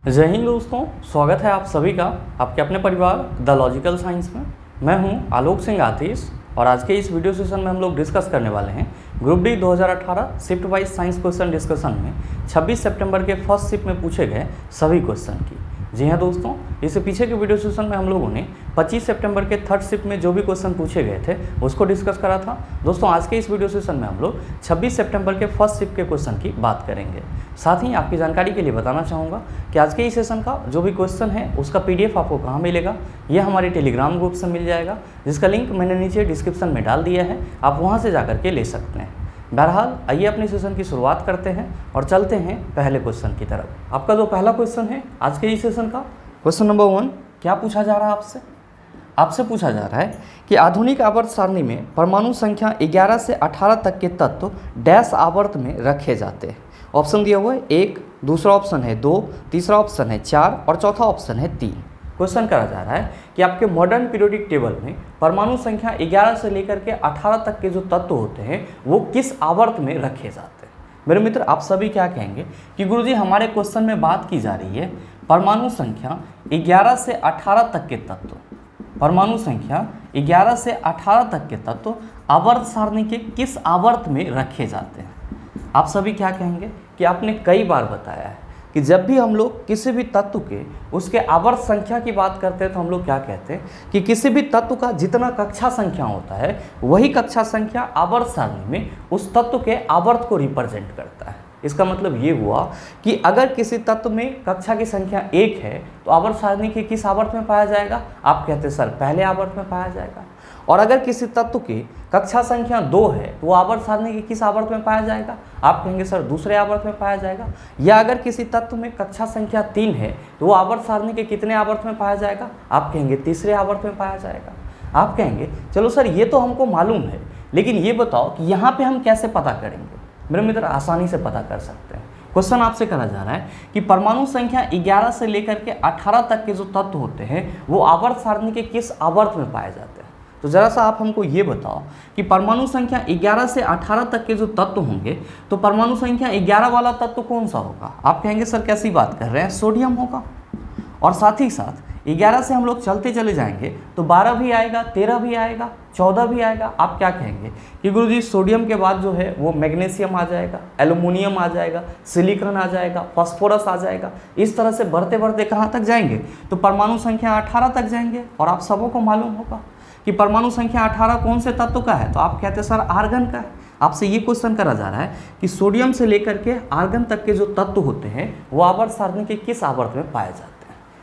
जय हिंद दोस्तों, स्वागत है आप सभी का आपके अपने परिवार द लॉजिकल साइंस में। मैं हूं आलोक सिंह आतिश और आज के इस वीडियो सेशन में हम लोग डिस्कस करने वाले हैं group D 2018 shift wise science question discussion में 26 सितंबर के फर्स्ट शिफ्ट में पूछे गए सभी क्वेश्चन की। जी हाँ दोस्तों, इससे पीछे के वीडियो सेशन में हम लोगों ने 25 सितंबर के थर्ड शिफ्ट में जो भी क्वेश्चन पूछे गए थे उसको डिस्कस करा था। दोस्तों आज के इस वीडियो सेशन में हम लोग 26 सितंबर के फर्स्ट शिफ्ट के क्वेश्चन की बात करेंगे। साथ ही आपकी जानकारी के लिए बताना चाहूँगा कि आज के इस सेशन का जो भी क्वेश्चन है उसका PDF आपको कहाँ मिलेगा, यह हमारे टेलीग्राम ग्रुप से मिल जाएगा, जिसका लिंक मैंने नीचे डिस्क्रिप्शन में डाल दिया है, आप वहाँ से जा करके ले सकते हैं। बहरहाल आइए अपने सेशन की शुरुआत करते हैं और चलते हैं पहले क्वेश्चन की तरफ। आपका जो पहला क्वेश्चन है आज के इस सेशन का, क्वेश्चन नंबर 1, क्या पूछा जा रहा है आपसे पूछा जा रहा है कि आधुनिक आवर्त सारणी में परमाणु संख्या 11 से 18 तक के तत्व डैश आवर्त में रखे जाते हैं। ऑप्शन दिया हुआ है 1, दूसरा ऑप्शन है 2, तीसरा ऑप्शन है 4 और चौथा ऑप्शन है 3। क्वेश्चन करा जा रहा है कि आपके मॉडर्न पीरियोडिक टेबल में परमाणु संख्या 11 से लेकर के 18 तक के जो तत्व होते हैं वो किस आवर्त में रखे जाते हैं। मेरे मित्र आप सभी क्या कहेंगे कि गुरुजी हमारे क्वेश्चन में बात की जा रही है परमाणु संख्या 11 से 18 तक के तत्व, परमाणु संख्या 11 से 18 तक के तत्व आवर्त सारणी के किस आवर्त में रखे जाते हैं। आप सभी क्या कहेंगे कि आपने कई बार बताया है कि जब भी हम लोग किसी भी तत्व के उसके आवर्त संख्या की बात करते हैं तो हम लोग क्या कहते हैं कि किसी भी तत्व का जितना कक्षा संख्या होता है वही कक्षा संख्या आवर्त सारणी में उस तत्व के आवर्त को रिप्रेजेंट करता है। इसका मतलब ये हुआ कि अगर किसी तत्व में कक्षा की संख्या 1 है तो आवर्त सारणी के किस आवर्त में पाया जाएगा, आप कहते हैं सर पहले आवर्त में पाया जाएगा। और अगर किसी तत्व की कक्षा संख्या 2 है तो वो आवर्त सारणी के किस आवर्त में पाया जाएगा, आप कहेंगे सर दूसरे आवर्त में पाया जाएगा। या अगर किसी तत्व में कक्षा संख्या 3 है तो वो आवर्त सारणी के कितने आवर्त में पाया जाएगा, आप कहेंगे तीसरे आवर्त में पाया जाएगा। आप कहेंगे चलो सर ये तो हमको मालूम है, लेकिन ये बताओ कि यहाँ पे हम कैसे पता करेंगे। मेरे मित्र आसानी से पता कर सकते हैं। क्वेश्चन आपसे करा जा रहा है कि परमाणु संख्या 11 से लेकर के 18 तक के जो तत्व होते हैं वो आवर्त सारणी के किस आवर्त में पाए जाते हैं। तो ज़रा सा आप हमको ये बताओ कि परमाणु संख्या 11 से 18 तक के जो तत्व होंगे तो परमाणु संख्या 11 वाला तत्व कौन सा होगा। आप कहेंगे सर कैसी बात कर रहे हैं, सोडियम होगा। और साथ ही साथ 11 से हम लोग चलते चले जाएंगे तो 12 भी आएगा, 13 भी आएगा, 14 भी आएगा। आप क्या कहेंगे कि गुरुजी सोडियम के बाद जो है वो मैग्नीशियम आ जाएगा, एल्युमिनियम आ जाएगा, सिलिकॉन आ जाएगा, फास्फोरस आ जाएगा। इस तरह से बढ़ते बढ़ते कहाँ तक जाएंगे तो परमाणु संख्या 18 तक जाएंगे। और आप सबों को मालूम होगा कि परमाणु संख्या 18 कौन से तत्व का है, तो आप कहते हैं सर आर्गन का है। आपसे ये क्वेश्चन करा जा रहा है कि सोडियम से लेकर के आर्गन तक के जो तत्व होते हैं वो आवर्त सारणी के किस आवर्त में पाए जाते हैं।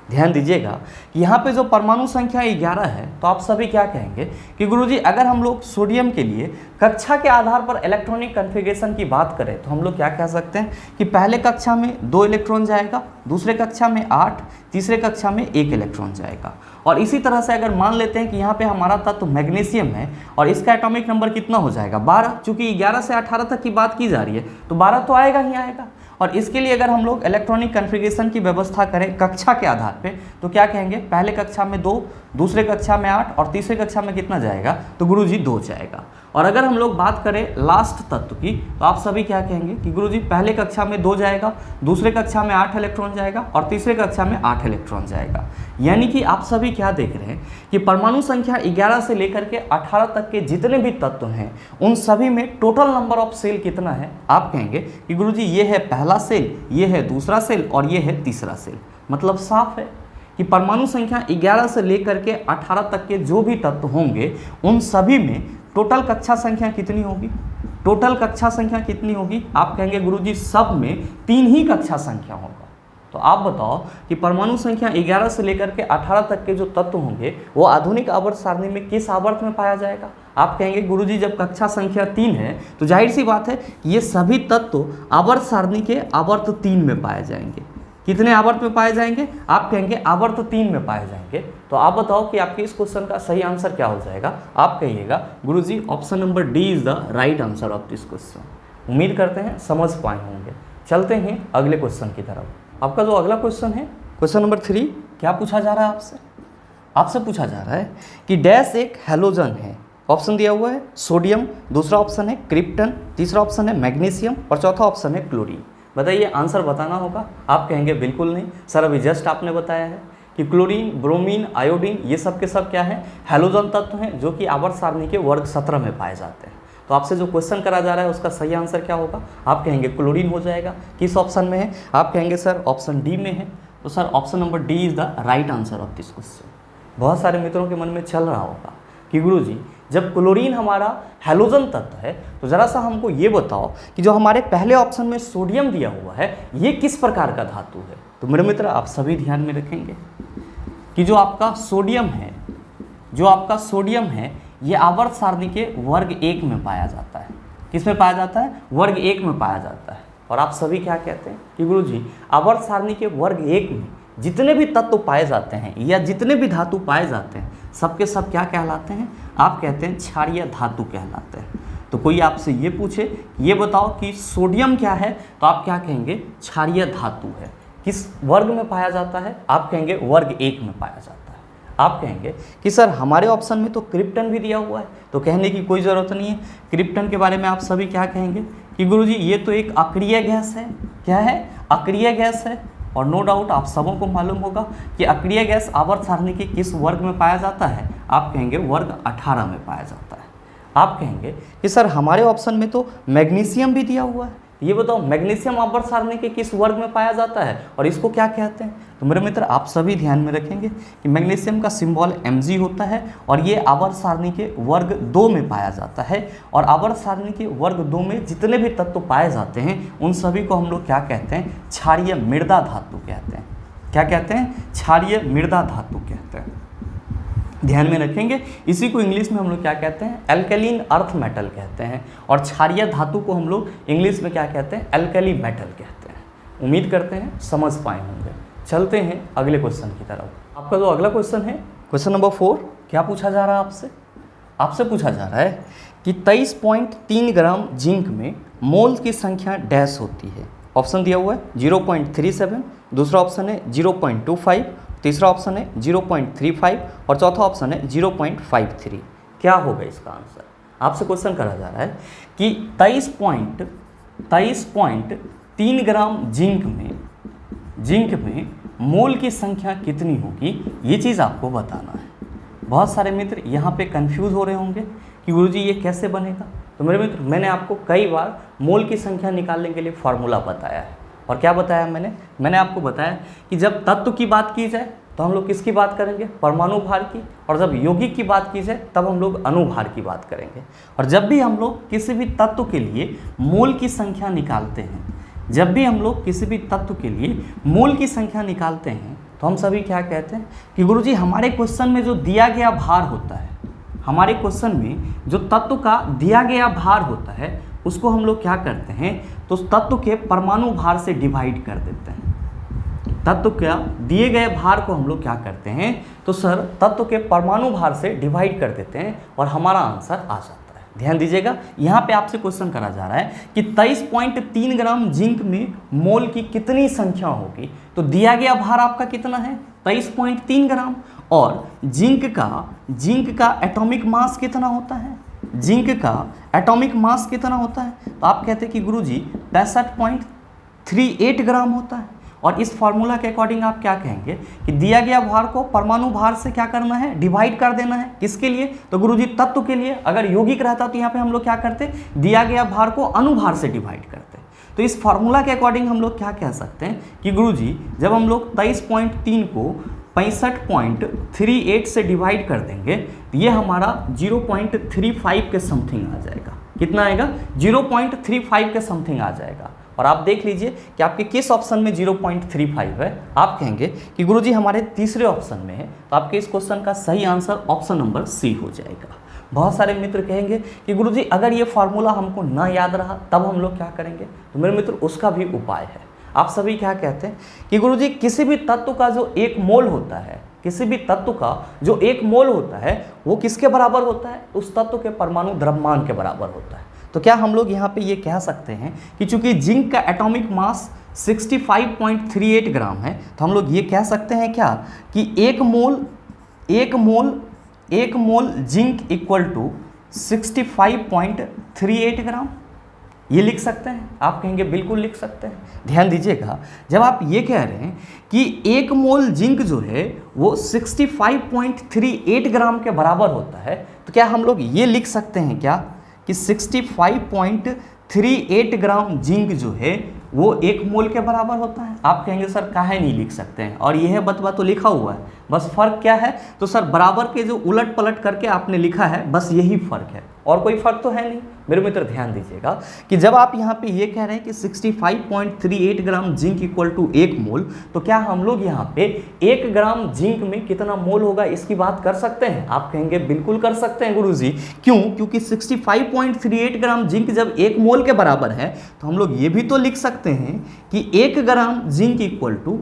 ध्यान दीजिएगा कि यहाँ पे जो परमाणु संख्या 11 है तो आप सभी क्या कहेंगे कि गुरुजी अगर हम लोग सोडियम के लिए कक्षा के आधार पर इलेक्ट्रॉनिक कॉन्फ़िगरेशन की बात करें तो हम लोग क्या कह सकते हैं कि पहले कक्षा में 2 इलेक्ट्रॉन जाएगा, दूसरे कक्षा में 8, तीसरे कक्षा में 1 इलेक्ट्रॉन जाएगा। और इसी तरह से अगर मान लेते हैं कि यहाँ पे हमारा तत्व मैग्नीशियम है और इसका एटॉमिक नंबर कितना हो जाएगा 12, चूँकि 11 से 18 तक की बात की जा रही है तो 12 तो आएगा ही आएगा। और इसके लिए अगर हम लोग इलेक्ट्रॉनिक कॉन्फ़िगरेशन की व्यवस्था करें कक्षा के आधार पे तो क्या कहेंगे, पहले कक्षा में 2, दूसरे कक्षा में 8 और तीसरे कक्षा में कितना जाएगा तो गुरुजी 2 जाएगा। और अगर हम लोग बात करें लास्ट तत्व की तो आप सभी क्या कहेंगे कि गुरुजी पहले कक्षा में 2 जाएगा, दूसरे कक्षा में 8 इलेक्ट्रॉन जाएगा और तीसरे कक्षा में 8 इलेक्ट्रॉन जाएगा। यानी कि आप सभी क्या देख रहे हैं कि परमाणु संख्या 11 से लेकर के 18 तक के जितने भी तत्व हैं उन सभी में टोटल नंबर ऑफ सेल कितना है। आप कहेंगे कि गुरुजी ये है पहला सेल, ये है दूसरा सेल और ये है तीसरा सेल। मतलब साफ है कि परमाणु संख्या 11 से लेकर के 18 तक के जो भी तत्व होंगे उन सभी में टोटल कक्षा संख्या कितनी होगी, टोटल कक्षा संख्या कितनी होगी। आप कहेंगे गुरुजी सब में 3 ही कक्षा संख्या होगा। तो आप बताओ कि परमाणु संख्या 11 से लेकर के 18 तक के जो तत्व होंगे वो आधुनिक आवर्त सारणी में किस आवर्त में पाया जाएगा। आप कहेंगे गुरुजी जब कक्षा संख्या 3 है तो जाहिर सी बात है कि ये सभी तत्व आवर्त सारणी के आवर्त 3 में पाए जाएंगे। कितने आवर्त में पाए जाएंगे, आप कहेंगे आवर्त 3 में पाए जाएंगे। तो आप बताओ कि आपके इस क्वेश्चन का सही आंसर क्या हो जाएगा। आप कहिएगा गुरुजी option number D is the right answer of this question. उम्मीद करते हैं समझ पाए होंगे। चलते हैं अगले क्वेश्चन की तरफ। आपका जो अगला क्वेश्चन है क्वेश्चन नंबर 3, क्या पूछा जा रहा है आपसे पूछा जा रहा है कि डैश एक हैलोजन है। ऑप्शन दिया हुआ है सोडियम, दूसरा ऑप्शन है क्रिप्टन, तीसरा ऑप्शन है मैग्नीशियम और चौथा ऑप्शन है क्लोरीन। बताइए, आंसर बताना होगा। आप कहेंगे बिल्कुल नहीं सर, अभी जस्ट आपने बताया है कि क्लोरीन, ब्रोमीन, आयोडीन ये सब के सब क्या है, हैलोजन तत्व हैं जो कि आवर्त सारणी के वर्ग 17 में पाए जाते हैं। तो आपसे जो क्वेश्चन करा जा रहा है उसका सही आंसर क्या होगा? आप कहेंगे क्लोरीन हो जाएगा। किस ऑप्शन में है? आप कहेंगे सर ऑप्शन डी में है। तो sir option number D is the right answer of this question. बहुत सारे मित्रों के मन में चल रहा होगा कि गुरुजी जब क्लोरीन हमारा हैलोजन तत्व है तो ज़रा सा हमको ये बताओ कि जो हमारे पहले ऑप्शन में सोडियम दिया हुआ है ये किस प्रकार का धातु है। तो मेरे मित्र आप सभी ध्यान में रखेंगे कि जो आपका सोडियम है ये आवर्त सारणी के वर्ग 1 में पाया जाता है। किस में पाया जाता है? वर्ग 1 में पाया जाता है। और आप सभी क्या कहते हैं कि गुरुजी आवर्त सारणी के वर्ग 1 में जितने भी तत्व पाए जाते हैं या जितने भी धातु पाए जाते हैं सबके सब क्या कहलाते हैं? आप कहते हैं क्षारीय धातु कहलाते हैं। तो कोई आपसे ये पूछे ये बताओ कि सोडियम क्या है, तो आप क्या कहेंगे? क्षारीय धातु है। किस वर्ग में पाया जाता है? आप कहेंगे वर्ग 1 में पाया जाता है। आप कहेंगे कि सर हमारे ऑप्शन में तो क्रिप्टन भी दिया हुआ है, तो कहने की कोई ज़रूरत नहीं है। क्रिप्टन के बारे में आप सभी क्या कहेंगे कि गुरुजी ये तो एक अक्रिय गैस है। क्या है? अक्रिय गैस है। और नो डाउट आप सबों को मालूम होगा कि अक्रिय गैस आवर्त सारणी के किस वर्ग में पाया जाता है? आप कहेंगे वर्ग 18 में पाया जाता है। आप कहेंगे कि सर हमारे ऑप्शन में तो मैग्नीशियम भी दिया हुआ है, ये बताओ मैग्नीशियम आवर्त सारणी के किस वर्ग में पाया जाता है और इसको क्या कहते हैं? तो मेरे मित्र आप सभी ध्यान में रखेंगे कि मैग्नीशियम का सिंबल Mg होता है और ये आवर्त सारणी के वर्ग 2 में पाया जाता है। और आवर्त सारणी के वर्ग 2 में जितने भी तत्व पाए जाते हैं उन सभी को हम लोग क्या कहते हैं? क्षारीय मृदा धातु कहते हैं। क्या कहते हैं? क्षारीय मृदा धातु कहते हैं। ध्यान में रखेंगे। इसी को इंग्लिश में हम लोग क्या कहते हैं? एल्कलीन अर्थ मेटल कहते हैं। और क्षारीय धातु को हम लोग इंग्लिश में क्या कहते हैं? एल्कली मेटल कहते हैं। उम्मीद करते हैं समझ पाए होंगे। चलते हैं अगले क्वेश्चन की तरफ। आपका जो अगला क्वेश्चन है, क्वेश्चन नंबर 4, क्या पूछा जा रहा है आपसे? आपसे पूछा जा रहा है कि 23.3 ग्राम जिंक में मोल्स की संख्या डैश होती है। ऑप्शन दिया हुआ है 0.37, दूसरा ऑप्शन है 0.25, तीसरा ऑप्शन है 0.35 और चौथा ऑप्शन है 0.53। क्या होगा इसका आंसर? आपसे क्वेश्चन करा जा रहा है कि 23.3 ग्राम जिंक में मोल की संख्या कितनी होगी, ये चीज़ आपको बताना है। बहुत सारे मित्र यहाँ पे कंफ्यूज हो रहे होंगे कि गुरुजी ये कैसे बनेगा। तो मेरे मित्र मैंने आपको कई बार मोल की संख्या निकालने के लिए फार्मूला बताया है। और क्या बताया मैंने आपको बताया कि जब तत्व की बात की जाए तो हम लोग किसकी बात करेंगे? परमाणु भार की। और जब यौगिक की बात की जाए तब हम लोग अणुभार की बात करेंगे। और जब भी हम लोग किसी भी तत्व के लिए मोल की संख्या निकालते हैं, तो हम सभी क्या कहते हैं कि गुरुजी हमारे क्वेश्चन में जो दिया गया भार होता है, हमारे क्वेश्चन में जो तत्व का दिया गया भार होता है उसको हम लोग क्या करते हैं? तो उस तत्व के परमाणु भार से डिवाइड कर देते हैं। तत्व का दिए गए भार को हम लोग क्या करते हैं? तो सर तत्व के परमाणु भार से डिवाइड कर देते हैं और हमारा आंसर आ जाता है। ध्यान दीजिएगा, यहाँ पे आपसे क्वेश्चन करा जा रहा है कि 23.3 ग्राम जिंक में मोल की कितनी संख्या होगी। तो दिया गया भार आपका कितना है? 23.3 ग्राम। और जिंक का एटॉमिक मास कितना होता है? जिंक का एटॉमिक मास कितना होता है? तो आप कहते हैं कि गुरुजी 65.38 ग्राम होता है। और इस फार्मूला के अकॉर्डिंग आप क्या कहेंगे कि दिया गया भार को परमाणु भार से क्या करना है? डिवाइड कर देना है। किसके लिए? तो गुरुजी तत्व के लिए। अगर यौगिक रहता तो यहाँ पे हम लोग क्या करते? दिया गया भार को अणुभार से डिवाइड करते। तो इस फार्मूला के अकॉर्डिंग हम लोग क्या कह सकते हैं कि गुरुजी जब हम लोग 23.3 को 65.38 से डिवाइड कर देंगे तो ये हमारा 0.35 के समथिंग आ जाएगा। कितना आएगा? 0.35 के समथिंग आ जाएगा। और आप देख लीजिए कि आपके किस ऑप्शन में 0.35 है। आप कहेंगे कि गुरुजी हमारे तीसरे ऑप्शन में है, तो आपके इस क्वेश्चन का सही आंसर ऑप्शन नंबर सी हो जाएगा। बहुत सारे मित्र कहेंगे कि गुरुजी अगर ये फार्मूला हमको ना याद रहा तब हम लोग क्या करेंगे? तो मेरे मित्र उसका भी उपाय है। आप सभी क्या कहते हैं कि गुरुजी किसी भी तत्व का जो एक मोल होता है, वो किसके बराबर होता है? उस तत्व के परमाणु द्रव्यमान के बराबर होता है। तो क्या हम लोग यहाँ पे ये कह सकते हैं कि चूंकि जिंक का एटॉमिक मास 65.38 ग्राम है, तो हम लोग ये कह सकते हैं क्या कि एक मोल जिंक इक्वल टू 65.38 ग्राम। ये लिख सकते हैं? आप कहेंगे बिल्कुल लिख सकते हैं। ध्यान दीजिएगा, जब आप ये कह रहे हैं कि 1 मोल जिंक जो है वो 65.38 ग्राम के बराबर होता है, तो क्या हम लोग ये लिख सकते हैं क्या कि 65.38 ग्राम जिंक जो है वो 1 मोल के बराबर होता है? आप कहेंगे सर काहे नहीं लिख सकते हैं, और यह बतवा तो लिखा हुआ है, बस फर्क क्या है? तो सर बराबर के जो उलट पलट करके आपने लिखा है, बस यही फर्क है, और कोई फर्क तो है नहीं। मेरे मित्र ध्यान दीजिएगा कि जब आप यहाँ पे ये कह रहे हैं कि 65.38 ग्राम जिंक इक्वल टू 1 मोल, तो क्या हम लोग यहाँ पे 1 ग्राम जिंक में कितना मोल होगा इसकी बात कर सकते हैं? आप कहेंगे बिल्कुल कर सकते हैं गुरुजी। क्यों? क्योंकि 65.38 ग्राम जिंक जब 1 मोल के बराबर है, तो हम लोग ये भी तो लिख सकते हैं कि 1 ग्राम जिंक इक्वल टू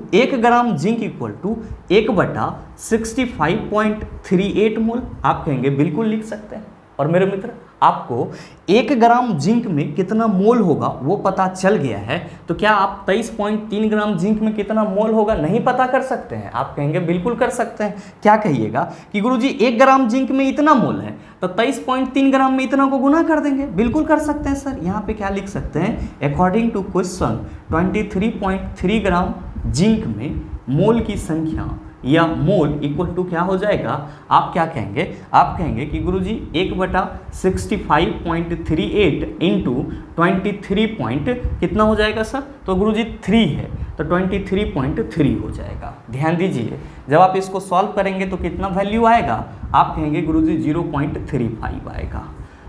1/65.38 मोल। आप कहेंगे बिल्कुल लिख सकते हैं। और मेरे मित्र, आपको 1 ग्राम जिंक में कितना मोल होगा वो पता चल गया है, तो क्या आप 23.3 ग्राम जिंक में कितना मोल होगा नहीं पता कर सकते हैं? आप कहेंगे बिल्कुल कर सकते हैं। क्या कहिएगा कि गुरुजी 1 ग्राम जिंक में इतना मोल है, तो 23.3 ग्राम में इतना को गुना कर देंगे। बिल्कुल कर सकते हैं सर। यहाँ पे क्या लिख सकते हैं? According to question 23.3 gram zinc में मोल की संख्या या मोल इक्वल टू क्या हो जाएगा? आप क्या कहेंगे? आप कहेंगे कि गुरुजी 1/65.38 इंटू 23 कितना हो जाएगा सर? तो गुरुजी 3 है, तो 23.3 हो जाएगा। ध्यान दीजिए, जब आप इसको सॉल्व करेंगे तो कितना वैल्यू आएगा? आप कहेंगे गुरुजी 0.35 आएगा।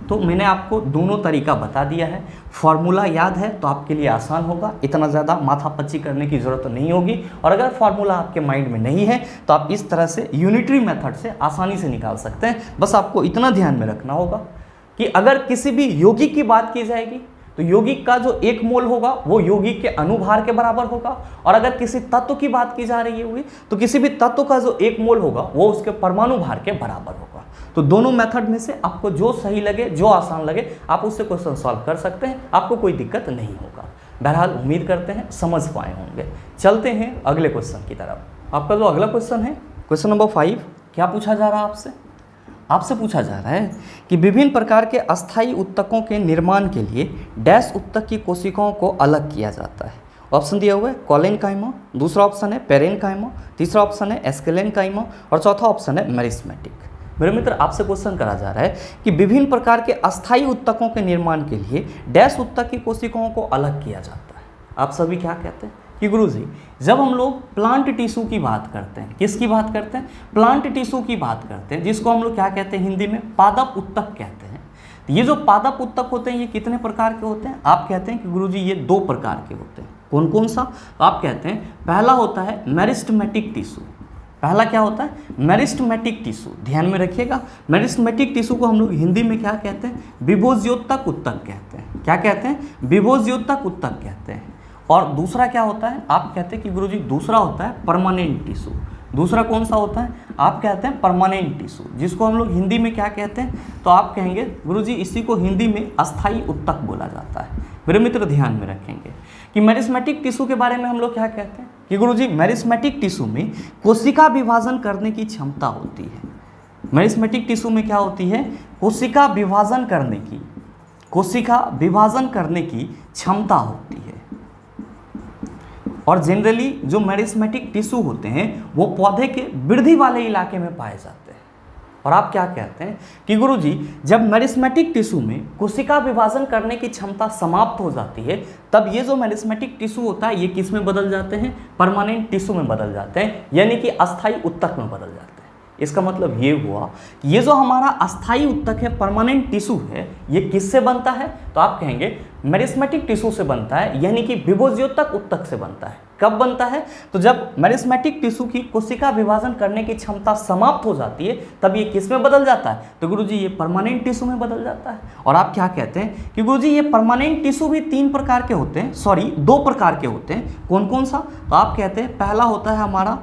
तो मैंने आपको दोनों तरीका बता दिया है। फॉर्मूला याद है तो आपके लिए आसान होगा, इतना ज़्यादा माथापच्ची करने की ज़रूरत नहीं होगी। और अगर फॉर्मूला आपके माइंड में नहीं है तो आप इस तरह से यूनिटरी मेथड से आसानी से निकाल सकते हैं। बस आपको इतना ध्यान में रखना होगा कि अगर किसी भी यौगिक की बात की जाएगी तो यौगिक का जो 1 मोल होगा वो यौगिक के अनुभार के बराबर होगा, और अगर किसी तत्व की बात की जा रही होगी तो किसी भी तत्व का जो 1 मोल होगा वो उसके परमाणु भार के बराबर होगा। तो दोनों मेथड में से आपको जो सही लगे, जो आसान लगे, आप उससे क्वेश्चन सॉल्व कर सकते हैं, आपको कोई दिक्कत नहीं होगा। बहरहाल उम्मीद करते हैं समझ पाए होंगे। चलते हैं अगले क्वेश्चन की तरफ। आपका जो अगला क्वेश्चन है, क्वेश्चन नंबर 5, क्या पूछा जा रहा है आपसे? आपसे पूछा जा रहा है कि विभिन्न प्रकार के अस्थायी उत्तकों के निर्माण के लिए डैश उत्तक की कोशिकाओं को अलग किया जाता है। ऑप्शन दिया हुआ है कॉलेनकाइमा, दूसरा ऑप्शन है पेरेनकाइमा, तीसरा ऑप्शन है एस्केलेनकाइमा, और चौथा ऑप्शन है मेरिस्मेटिक। मेरे मित्र, आपसे क्वेश्चन करा जा रहा है कि विभिन्न प्रकार के अस्थायी उत्तकों के निर्माण के लिए डैश उत्तक की कोशिकाओं को अलग किया जाता है। आप सभी क्या कहते हैं कि गुरुजी, जब हम लोग प्लांट टिश्यू की बात करते हैं, किसकी बात करते हैं? प्लांट टिश्यू की बात करते हैं, जिसको हम लोग क्या कहते हैं हिंदी में? पादप उत्तक कहते हैं। ये जो पादप उत्तक होते हैं ये कितने प्रकार के होते हैं? आप कहते हैं कि गुरुजी ये 2 प्रकार के होते हैं। कौन कौन सा? आप कहते हैं पहला होता है मेरिस्टेमेटिक टिश्यू। पहला क्या होता है? Meristematic tissue. ध्यान में रखिएगा, मेरिस्टेमेटिक टिश्यू को हम लोग हिंदी में क्या कहते हैं? विभोज्योतक उत्तक कहते हैं। क्या कहते हैं? विभोज्योतक उत्तक कहते हैं। और दूसरा क्या होता है? आप कहते हैं कि गुरुजी दूसरा होता है परमानेंट टिश्यू। दूसरा कौन सा होता है? आप कहते हैं परमानेंट टिश्यू, जिसको हम लोग हिंदी में क्या कहते हैं? तो आप कहेंगे गुरुजी इसी को हिंदी में अस्थायी उत्तक बोला जाता है। मेरे मित्र ध्यान में रखेंगे कि मेरिस्मेटिक टिश्यू के बारे में हम लोग क्या कहते हैं कि गुरुजी मेरिस्मेटिक टिश्यू में कोशिका विभाजन करने की क्षमता होती है। मेरिस्मेटिक टिश्यू में क्या होती है? कोशिका विभाजन करने की क्षमता होती है। और जनरली जो मेरिस्मेटिक टिश्यू होते हैं वो पौधे के वृद्धि वाले इलाके में पाए जाते हैं। और आप क्या कहते हैं कि गुरुजी जब मेरिस्मेटिक टिश्यू में कोशिका विभाजन करने की क्षमता समाप्त हो जाती है, तब ये जो मेरिस्मेटिक टिश्यू होता है ये किस में बदल जाते हैं? परमानेंट टिश्यू में बदल जाते हैं, यानी कि अस्थायी उत्तक में बदल जाते हैं। इसका मतलब ये हुआ कि ये जो हमारा अस्थायी उत्तक है, परमानेंट टिश्यू है, ये किससे बनता है? तो आप कहेंगे मेरिस्मेटिक टिश्यू से बनता है, यानी कि विभोज्योतक उत्तक से बनता है। कब बनता है? तो जब मेरिस्मेटिक टिश्यू की कोशिका विभाजन करने की क्षमता समाप्त हो जाती है, तब ये किस में बदल जाता है? तो गुरुजी ये परमानेंट टिश्यू में बदल जाता है। और आप क्या कहते हैं कि गुरुजी ये परमानेंट टिश्यू भी 3 प्रकार के होते हैं, 2 प्रकार के होते हैं। कौन कौन सा? तो आप कहते हैं पहला होता है हमारा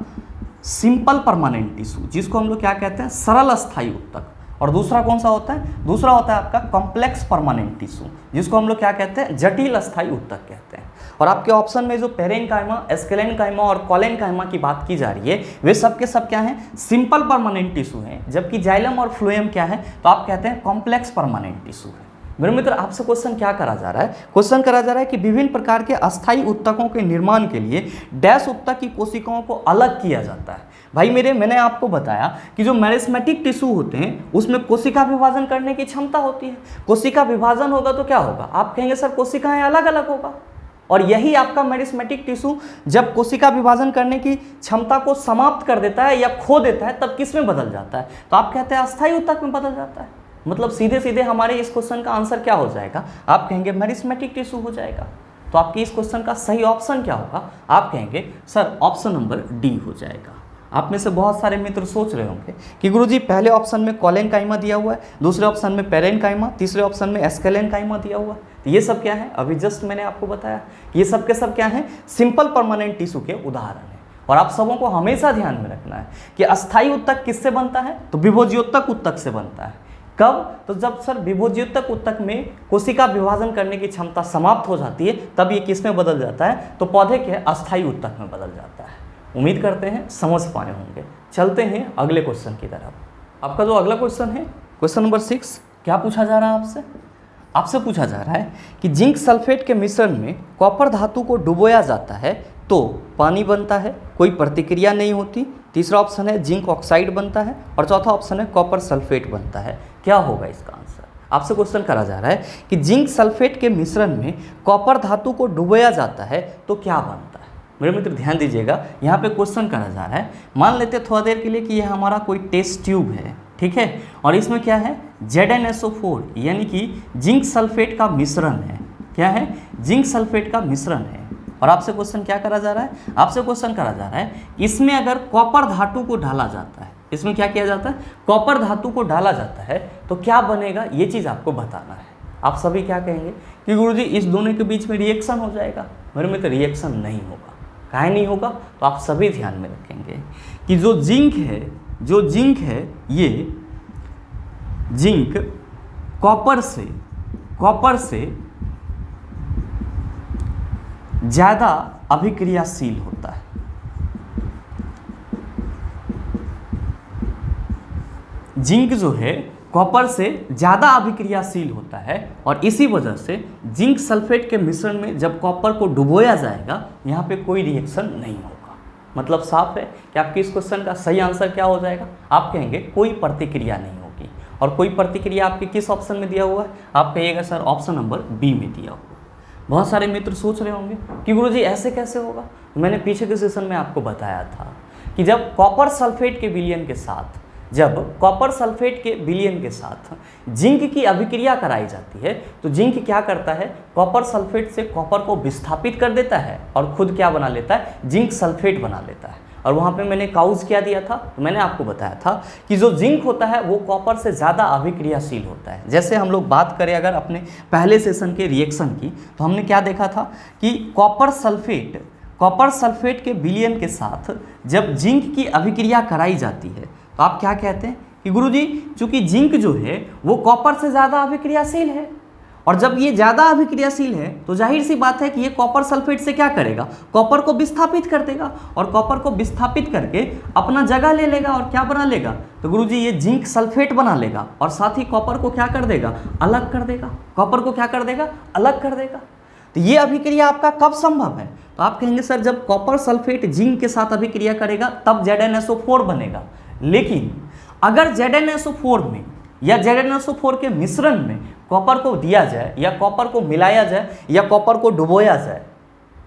सिंपल परमानेंट टिश्यू, जिसको हम लोग क्या कहते हैं? सरल अस्थायी उत्तक। और दूसरा कौन सा होता है? दूसरा होता है आपका कॉम्प्लेक्स परमानेंट टिश्यू, जिसको हम लोग क्या कहते हैं? जटिल अस्थायी उत्तक कहते हैं। और आपके ऑप्शन में जो पेरेनकाइमा, एस्केलेनकाइमा और कॉलेनकाइमा की बात की जा रही है, वे सब के सब क्या हैं? सिंपल परमानेंट टिश्यू हैं। जबकि जाइलम और फ्लोएम क्या है? तो आप कहते हैं कॉम्प्लेक्स परमानेंट टिश्यू है। मेरे मित्र आपसे क्वेश्चन क्या करा जा रहा है, क्वेश्चन करा जा रहा है कि विभिन्न प्रकार के अस्थायी उत्तकों के निर्माण के लिए डैश उत्तक की कोशिकाओं को अलग किया जाता है। भाई मैंने आपको बताया कि जो मेरिस्मेटिक टिश्यू होते हैं उसमें कोशिका विभाजन करने की क्षमता होती है। कोशिका विभाजन होगा तो क्या होगा, आप कहेंगे सर कोशिकाएं अलग अलग होगा, और यही आपका मेरिस्मेटिक टिश्यू जब कोशिका विभाजन करने की क्षमता को समाप्त कर देता है या खो देता है तब किस में बदल जाता है, तो आप कहते हैं अस्थायी उत्तक में बदल जाता है। मतलब सीधे सीधे हमारे इस क्वेश्चन का आंसर क्या हो जाएगा, आप कहेंगे मेरिस्मेटिक टिश्यू हो जाएगा। तो आपकी इस क्वेश्चन का सही ऑप्शन क्या होगा, आप कहेंगे सर ऑप्शन नंबर डी हो जाएगा। आप में से बहुत सारे मित्र सोच रहे होंगे कि गुरुजी पहले ऑप्शन में कोलेनकाइमा दिया हुआ है, दूसरे ऑप्शन में पेरेनकाइमा, तीसरे ऑप्शन में एस्केलेनकाइमा दिया हुआ है। तो ये सब क्या है, अभी जस्ट मैंने आपको बताया ये सब के सब क्या है, सिंपल परमानेंट टिश्यू के उदाहरण है। और आप सबों को हमेशा ध्यान में रखना है कि अस्थायी उत्तक किससे बनता है, तो विभोज्योत्तक उत्तक से बनता है। कब, तो जब सर विभोज्योत्तक उत्तक में कोशिका विभाजन करने की क्षमता समाप्त हो जाती है तब ये किस में बदल जाता है, तो पौधे के अस्थायी उत्तक में बदल जाता है। उम्मीद करते हैं समझ पाए होंगे। चलते हैं अगले क्वेश्चन की तरफ। आपका जो अगला क्वेश्चन है, क्वेश्चन नंबर 6, क्या पूछा जा रहा है आपसे, आपसे पूछा जा रहा है कि जिंक सल्फेट के मिश्रण में कॉपर धातु को डुबोया जाता है तो पानी बनता है, कोई प्रतिक्रिया नहीं होती। तीसरा ऑप्शन है जिंक ऑक्साइड बनता है, और चौथा ऑप्शन है कॉपर सल्फेट बनता है। क्या होगा इसका आंसर, आपसे क्वेश्चन करा जा रहा है कि जिंक सल्फेट के मिश्रण में कॉपर धातु को डुबोया जाता है तो क्या बनता है। मेरे मित्र ध्यान दीजिएगा, यहाँ पे क्वेश्चन करा जा रहा है, मान लेते थोड़ा देर के लिए कि यह हमारा कोई टेस्ट ट्यूब है, ठीक है, और इसमें क्या है ZnSO4 यानी कि जिंक सल्फेट का मिश्रण है। क्या है, जिंक सल्फेट का मिश्रण है। और आपसे क्वेश्चन क्या करा जा रहा है, आपसे क्वेश्चन करा जा रहा है इसमें अगर कॉपर धातु को डाला जाता है, इसमें क्या किया जाता है, कॉपर धातु को डाला जाता है तो क्या बनेगा, ये चीज़ आपको बताना है। आप सभी क्या कहेंगे कि गुरुजी इस दोनों के बीच में रिएक्शन हो जाएगा। मेरे मित्र रिएक्शन नहीं होगा। काहे नहीं होगा, तो आप सभी ध्यान में रखेंगे कि जो जिंक है ये जिंक कॉपर से ज़्यादा अभिक्रियाशील होता है। जिंक जो है कॉपर से ज़्यादा अभिक्रियाशील होता है, और इसी वजह से जिंक सल्फेट के मिश्रण में जब कॉपर को डुबोया जाएगा यहाँ पे कोई रिएक्शन नहीं होगा। मतलब साफ है कि आपके इस क्वेश्चन का सही आंसर क्या हो जाएगा, आप कहेंगे कोई प्रतिक्रिया नहीं होगी। और कोई प्रतिक्रिया आपके किस ऑप्शन में दिया हुआ है, आप कहिएगा सर ऑप्शन नंबर बी में दिया हुआ। बहुत सारे मित्र सोच रहे होंगे कि गुरुजी ऐसे कैसे होगा। मैंने पीछे के सेशन में आपको बताया था कि जब कॉपर सल्फेट के विलयन के साथ जिंक की अभिक्रिया कराई जाती है तो जिंक क्या करता है, कॉपर सल्फेट से कॉपर को विस्थापित कर देता है और खुद क्या बना लेता है, जिंक सल्फेट बना लेता है। और वहाँ पे मैंने काउज क्या दिया था, तो मैंने आपको बताया था कि जो जिंक होता है वो कॉपर से ज़्यादा अभिक्रियाशील होता है। जैसे हम लोग बात करें अगर अपने पहले सेशन के रिएक्शन की, तो हमने क्या देखा था कि कॉपर सल्फेट के विलयन के साथ जब जिंक की अभिक्रिया कराई जाती है तो आप क्या कहते हैं कि गुरुजी चूंकि जिंक जो है वो कॉपर से ज़्यादा अभिक्रियाशील है, और जब ये ज़्यादा अभिक्रियाशील है तो जाहिर सी बात है कि ये कॉपर सल्फेट से क्या करेगा, कॉपर को विस्थापित कर देगा, और कॉपर को विस्थापित करके अपना जगह ले लेगा और क्या बना लेगा, तो गुरुजी ये जिंक सल्फेट बना लेगा, और साथ ही कॉपर को क्या कर देगा, अलग कर देगा। कॉपर को क्या कर देगा, अलग कर देगा। तो ये अभिक्रिया आपका कब संभव है, तो आप कहेंगे सर जब कॉपर सल्फेट जिंक के साथ अभिक्रिया करेगा तब ZnSO4 बनेगा। लेकिन अगर ZnSO4 में या ZnSO4 के मिश्रण में कॉपर को दिया जाए या कॉपर को मिलाया जाए या कॉपर को डुबोया जाए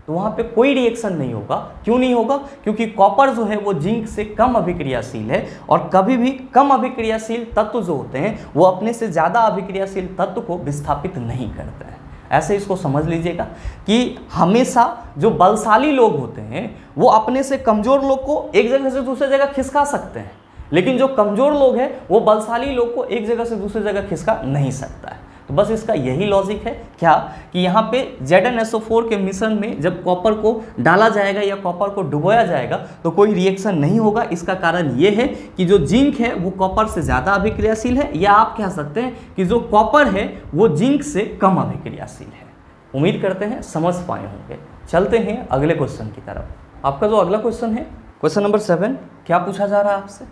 तो वहाँ पे कोई रिएक्शन नहीं होगा। क्यों नहीं होगा, क्योंकि कॉपर जो है वो जिंक से कम अभिक्रियाशील है, और कभी भी कम अभिक्रियाशील तत्व जो होते हैं वो अपने से ज़्यादा अभिक्रियाशील तत्व को विस्थापित नहीं करते हैं। ऐसे इसको समझ लीजिएगा कि हमेशा जो बलशाली लोग होते हैं वो अपने से कमज़ोर लोग को एक जगह से दूसरी जगह खिसका सकते हैं, लेकिन जो कमज़ोर लोग हैं वो बलशाली लोग को एक जगह से दूसरी जगह खिसका नहीं सकता है। तो बस इसका यही लॉजिक है क्या कि यहाँ पे ZnSO4 के मिश्रण में जब कॉपर को डाला जाएगा या कॉपर को डुबोया जाएगा तो कोई रिएक्शन नहीं होगा। इसका कारण ये है कि जो जिंक है वो कॉपर से ज़्यादा अभिक्रियाशील है, या आप कह सकते हैं कि जो कॉपर है वो जिंक से कम अभिक्रियाशील है। उम्मीद करते हैं समझ पाए होंगे। चलते हैं अगले क्वेश्चन की तरफ। आपका जो अगला क्वेश्चन है, क्वेश्चन नंबर 7, क्या पूछा जा रहा है आपसे,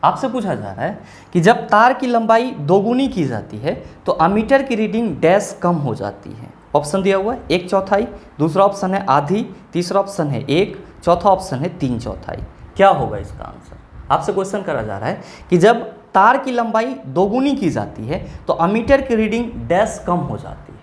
आपसे पूछा जा रहा है कि जब तार की लंबाई दोगुनी की जाती है तो अमीटर की रीडिंग डैश कम हो जाती है। ऑप्शन दिया हुआ है 1/4, दूसरा ऑप्शन है आधी, तीसरा ऑप्शन है 1, चौथा ऑप्शन है 3/4। क्या होगा इसका आंसर? आपसे क्वेश्चन करा जा रहा है कि जब तार की लंबाई दोगुनी की जाती है तो अमीटर की रीडिंग डैश कम हो जाती है।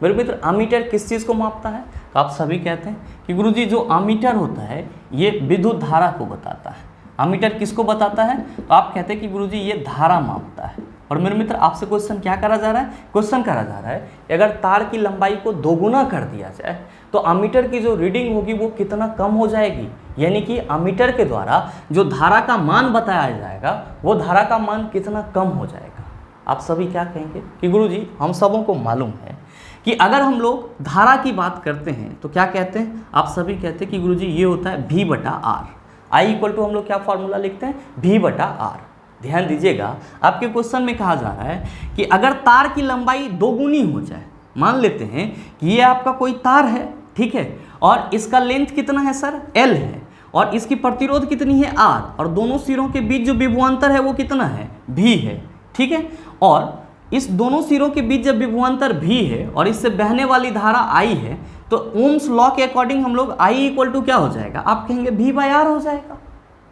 मेरे मित्र, अमीटर किस चीज़ को मापता है? तो आप सभी कहते हैं कि गुरुजी जो अमीटर होता है ये विद्युत धारा को बताता है। अमीटर किसको बताता है? तो आप कहते हैं कि गुरुजी ये धारा मापता है। और मेरे मित्र, आपसे क्वेश्चन क्या करा जा रहा है? क्वेश्चन करा जा रहा है कि अगर तार की लंबाई को दोगुना कर दिया जाए तो अमीटर की जो रीडिंग होगी वो कितना कम हो जाएगी, यानी कि अमीटर के द्वारा जो धारा का मान बताया जाएगा वो धारा का मान कितना कम हो जाएगा। आप सभी क्या कहेंगे कि गुरुजी हम सबों को मालूम है कि अगर हम लोग धारा की बात करते हैं तो क्या कहते हैं? आप सभी कहते हैं कि गुरुजी ये होता है V/R। I = हम लोग क्या फॉर्मूला लिखते हैं? V/R। ध्यान दीजिएगा, आपके क्वेश्चन में कहा जा रहा है कि अगर तार की लंबाई दोगुनी हो जाए, मान लेते हैं कि ये आपका कोई तार है, ठीक है, और इसका लेंथ कितना है सर? L है, और इसकी प्रतिरोध कितनी है? R, और दोनों सिरों के बीच जो विभवांतर है वो कितना है? V है, ठीक है। और इस दोनों सिरों के बीच जब विभवांतर V है और इससे बहने वाली धारा I है तो ओम्स लॉ के अकॉर्डिंग हम लोग I = क्या हो जाएगा? आप कहेंगे V/R हो जाएगा।